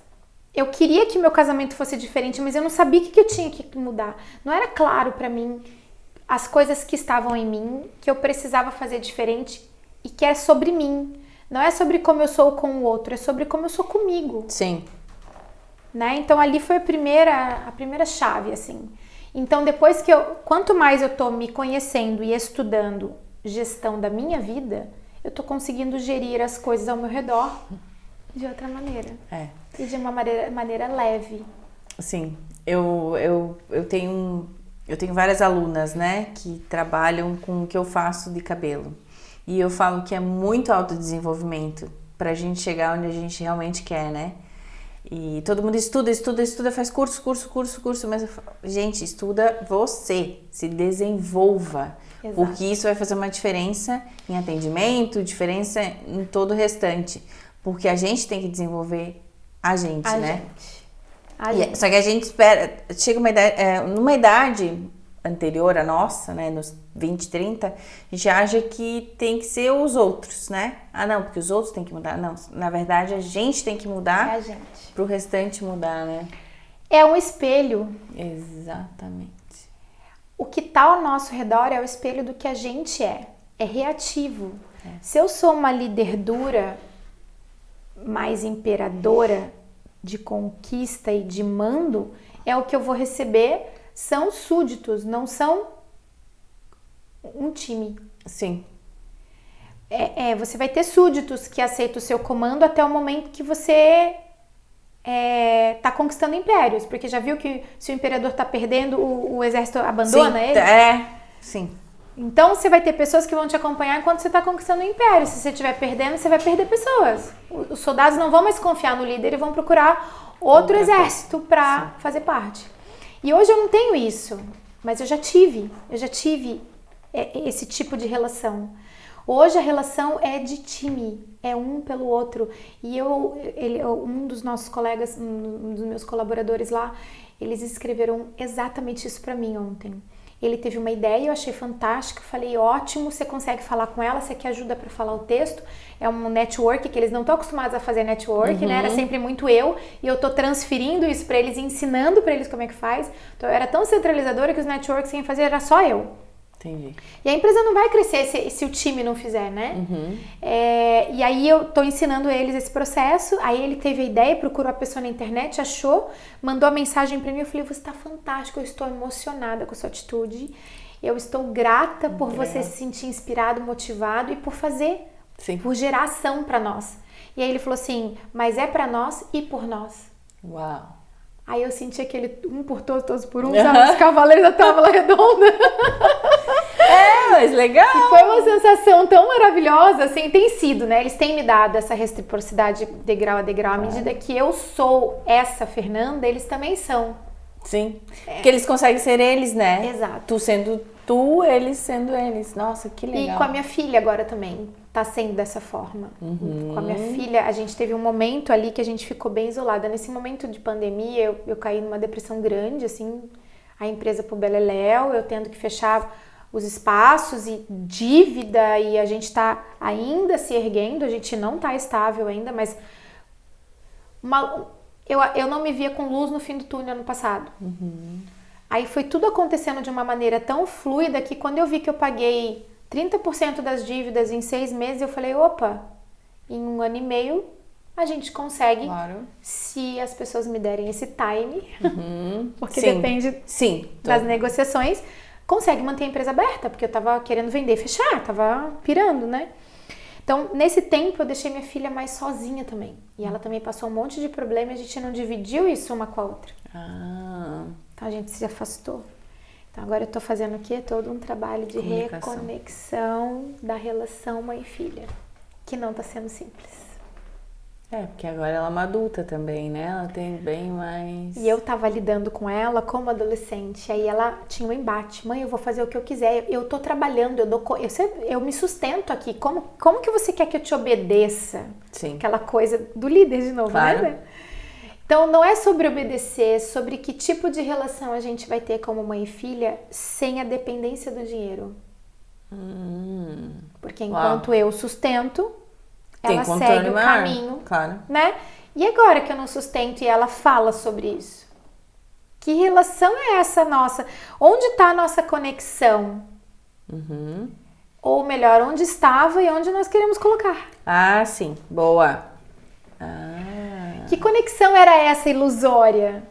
Eu queria que meu casamento fosse diferente, mas eu não sabia o que eu tinha que mudar. Não era claro pra mim as coisas que estavam em mim, que eu precisava fazer diferente e que é sobre mim. Não é sobre como eu sou com o outro, é sobre como eu sou comigo. Sim. Né? Então ali foi a primeira chave, assim. Então depois quanto mais eu tô me conhecendo e estudando gestão da minha vida, eu tô conseguindo gerir as coisas ao meu redor de outra maneira. E de uma maneira leve. Sim, eu tenho várias alunas, né, que trabalham com o que eu faço de cabelo. E eu falo que é muito autodesenvolvimento pra gente chegar onde a gente realmente quer, né? E todo mundo estuda, faz curso, mas eu falo, gente, estuda você, se desenvolva. Exato. Porque isso vai fazer uma diferença em atendimento, diferença em todo o restante. Porque a gente tem que desenvolver a gente, né? Só que a gente espera, chega numa idade anterior à nossa, né, nos 20, 30, a gente acha que tem que ser os outros, né? Não, porque os outros têm que mudar. Não, na verdade a gente tem que mudar pro restante mudar, né? É um espelho. Exatamente. O que tá ao nosso redor é o espelho do que a gente é reativo. Se eu sou uma líder dura, mais imperadora, de conquista e de mando, é o que eu vou receber, são súditos, não são um time. Sim. Você vai ter súditos que aceitam o seu comando até o momento que você tá conquistando impérios. Porque já viu que se o imperador tá perdendo, o exército abandona ele? Sim. Então, você vai ter pessoas que vão te acompanhar enquanto você está conquistando o império. Se você estiver perdendo, você vai perder pessoas. Os soldados não vão mais confiar no líder e vão procurar outro exército para fazer parte. E hoje eu não tenho isso, mas eu já tive esse tipo de relação. Hoje a relação é de time, é um pelo outro. E um dos nossos colegas, um dos meus colaboradores lá, eles escreveram exatamente isso para mim ontem. Ele teve uma ideia, eu achei fantástica, falei, ótimo, você consegue falar com ela, você quer ajuda para falar o texto, é um network, que eles não estão acostumados a fazer network, né, era sempre muito eu, e eu tô transferindo isso para eles, ensinando para eles como é que faz, então eu era tão centralizadora que os networks sem fazer era só eu. Entendi. E a empresa não vai crescer se o time não fizer, né? E aí eu tô ensinando eles esse processo, aí ele teve a ideia, procurou a pessoa na internet, achou, mandou a mensagem pra mim, eu falei, você tá fantástico, eu estou emocionada com a sua atitude, eu estou grata por você se sentir inspirado, motivado e por fazer, por gerar ação pra nós. E aí ele falou assim, mas é pra nós e por nós. Uau! Aí eu senti aquele um por todos, todos por um, sabe? Os cavaleiros da tábua redonda. Mas legal! E foi uma sensação tão maravilhosa, assim, tem sido, né? Eles têm me dado essa reciprocidade degrau a degrau. À medida que eu sou essa Fernanda, eles também são. Sim, porque eles conseguem ser eles, né? Exato. Tu sendo tu, eles sendo eles. Nossa, que legal. E com a minha filha agora também, tá sendo dessa forma. Com a minha filha, a gente teve um momento ali que a gente ficou bem isolada. Nesse momento de pandemia, eu caí numa depressão grande, assim, a empresa pro beleléu, eu tendo que fechar os espaços e dívida, e a gente tá ainda se erguendo, a gente não tá estável ainda, mas eu não me via com luz no fim do túnel ano passado. Aí foi tudo acontecendo de uma maneira tão fluida que quando eu vi que eu paguei 30% das dívidas em 6 meses, eu falei, opa, em 1 ano e meio a gente consegue, se as pessoas me derem esse time, porque depende das negociações, consegue manter a empresa aberta, porque eu tava querendo vender e fechar, tava pirando, né? Então, nesse tempo, eu deixei minha filha mais sozinha também. E ela também passou um monte de problema e a gente não dividiu isso uma com a outra. Então, a gente se afastou. Então, agora eu tô fazendo o quê? Todo um trabalho de reconexão da relação mãe e filha, que não tá sendo simples. Porque agora ela é uma adulta também, né? Ela tem bem mais... E eu tava lidando com ela como adolescente, aí ela tinha um embate. Mãe, eu vou fazer o que eu quiser, eu tô trabalhando, eu me sustento aqui. Como que você quer que eu te obedeça? Sim. Aquela coisa do líder de novo, né? Então, não é sobre obedecer, é sobre que tipo de relação a gente vai ter como mãe e filha sem a dependência do dinheiro. Porque enquanto eu sustento, ela segue o caminho, né? E agora que eu não sustento e ela fala sobre isso? Que relação é essa nossa? Onde está a nossa conexão? Ou melhor, onde estava e onde nós queremos colocar? Sim. Boa. Que conexão era essa ilusória?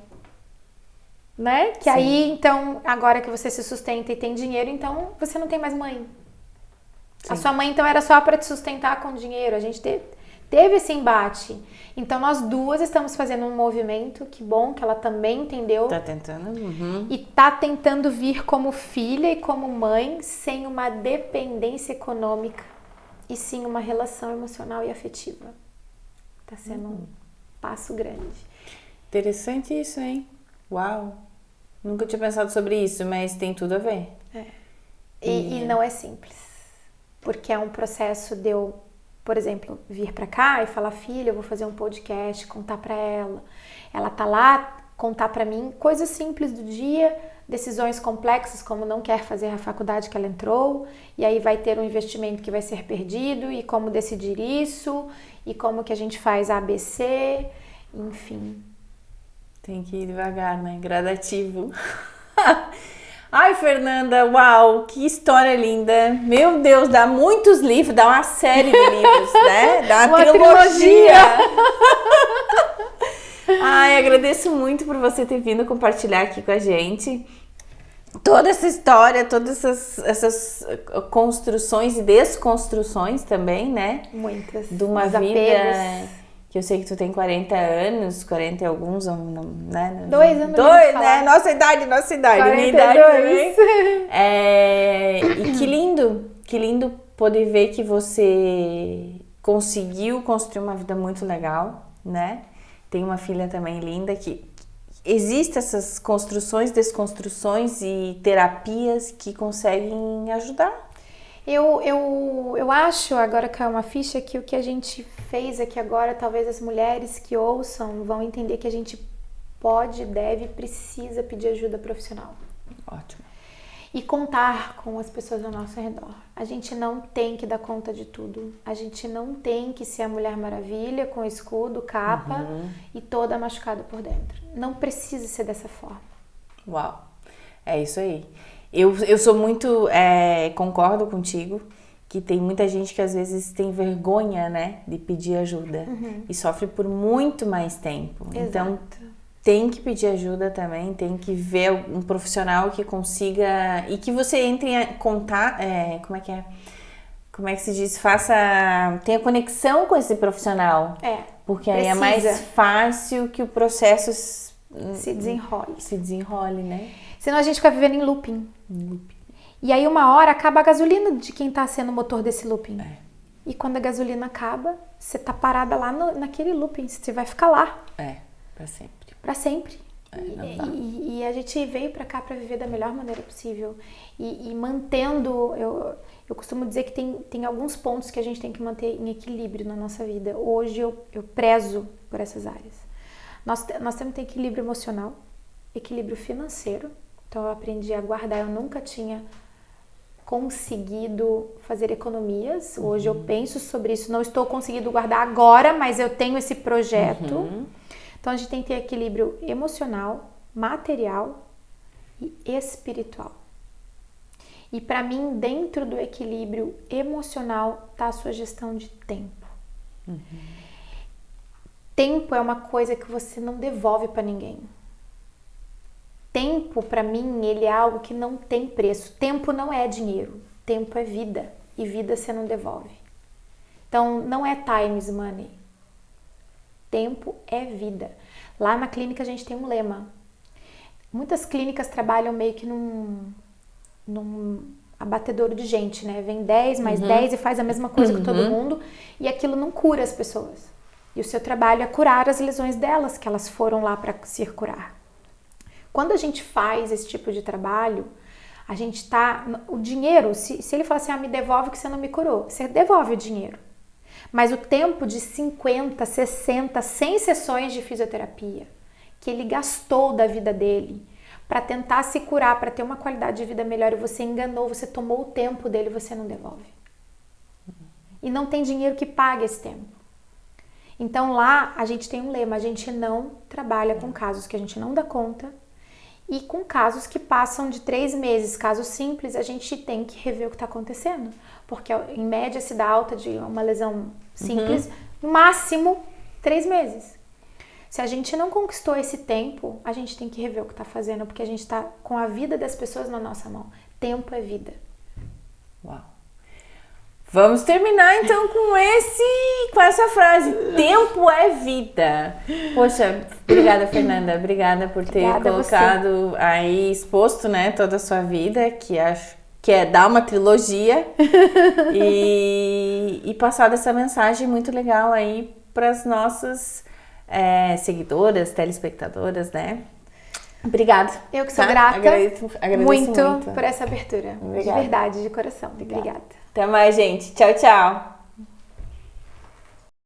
Né? Que aí, então, agora que você se sustenta e tem dinheiro, então você não tem mais mãe. A sua mãe, então, era só para te sustentar com dinheiro. A gente teve esse embate. Então, nós duas estamos fazendo um movimento. Que bom que ela também entendeu. Tá tentando. E tá tentando vir como filha e como mãe, sem uma dependência econômica. E sim uma relação emocional e afetiva. Tá sendo um passo grande. Interessante isso, hein? Uau! Nunca tinha pensado sobre isso, mas tem tudo a ver. E não é simples. Porque é um processo de eu, por exemplo, vir pra cá e falar, filha, eu vou fazer um podcast, contar pra ela. Ela tá lá, contar pra mim coisas simples do dia, decisões complexas, como não quer fazer a faculdade que ela entrou, e aí vai ter um investimento que vai ser perdido, e como decidir isso, e como que a gente faz ABC, enfim. Tem que ir devagar, né? Gradativo. Ai, Fernanda, uau, que história linda. Meu Deus, dá muitos livros, dá uma série de livros, né? Dá uma trilogia. Ai, agradeço muito por você ter vindo compartilhar aqui com a gente. toda essa história, todas essas construções e desconstruções também, né? Muitas. De uma vida que eu sei que tu tem 40 anos, 40 e alguns, né? 2 anos. 2, né? Nossa idade, minha idade também. E que lindo poder ver que você conseguiu construir uma vida muito legal, né? Tem uma filha também linda que existem essas construções, desconstruções e terapias que conseguem ajudar. Eu acho, agora que é uma ficha, que o que a gente fez aqui agora, talvez as mulheres que ouçam vão entender que a gente pode, deve, precisa pedir ajuda profissional. Ótimo. E contar com as pessoas ao nosso redor. A gente não tem que dar conta de tudo. A gente não tem que ser a Mulher Maravilha com escudo, capa e toda machucada por dentro. Não precisa ser dessa forma. Uau, é isso aí. Eu sou muito, concordo contigo, que tem muita gente que às vezes tem vergonha, né, de pedir ajuda e sofre por muito mais tempo. Exato. Então, tem que pedir ajuda também, tem que ver um profissional que consiga e que você entre em contato, como é que se diz, tenha conexão com esse profissional. Porque aí é mais fácil que o processo se desenrole, né? Senão a gente fica vivendo em looping. E aí uma hora acaba a gasolina de quem tá sendo o motor desse looping. E quando a gasolina acaba, você tá parada lá naquele looping, você vai ficar lá. Pra sempre. Pra sempre. E a gente veio pra cá pra viver da melhor maneira possível. E mantendo, eu costumo dizer que tem alguns pontos que a gente tem que manter em equilíbrio na nossa vida. Hoje eu prezo por essas áreas. Nós temos que ter equilíbrio emocional, equilíbrio financeiro. Então eu aprendi a guardar, eu nunca tinha conseguido fazer economias. Hoje eu penso sobre isso, não estou conseguindo guardar agora, mas eu tenho esse projeto. Então a gente tem que ter equilíbrio emocional, material e espiritual. E para mim, dentro do equilíbrio emocional está a sua gestão de tempo. Tempo é uma coisa que você não devolve para ninguém. Tempo, para mim, ele é algo que não tem preço. Tempo não é dinheiro, tempo é vida. E vida você não devolve. Então, não é times money. Tempo é vida. Lá na clínica a gente tem um lema. Muitas clínicas trabalham meio que num abatedouro de gente, né? Vem 10 mais 10 e faz a mesma coisa que todo mundo. E aquilo não cura as pessoas. E o seu trabalho é curar as lesões delas, que elas foram lá para se curar. Quando a gente faz esse tipo de trabalho, a gente tá... O dinheiro, se ele falar assim, me devolve que você não me curou, você devolve o dinheiro. Mas o tempo de 50, 60, 100 sessões de fisioterapia que ele gastou da vida dele para tentar se curar, para ter uma qualidade de vida melhor, e você enganou, você tomou o tempo dele, você não devolve. E não tem dinheiro que pague esse tempo. Então lá a gente tem um lema, a gente não trabalha com casos que a gente não dá conta e com casos que passam de 3 meses, casos simples, a gente tem que rever o que está acontecendo, porque em média se dá alta de uma lesão simples, no máximo 3 meses. Se a gente não conquistou esse tempo, a gente tem que rever o que está fazendo, porque a gente está com a vida das pessoas na nossa mão. Tempo é vida. Uau! Vamos terminar então com essa frase. Tempo é vida. Poxa, obrigada, Fernanda. Obrigada por ter colocado aí, exposto, né, toda a sua vida, que acho que é dar uma trilogia e passar essa mensagem muito legal aí para as nossas seguidoras, telespectadoras, né? Obrigada. Eu que sou grata. Agradeço muito por essa abertura. Obrigada. De verdade, de coração. Obrigada. Até mais, gente. Tchau, tchau.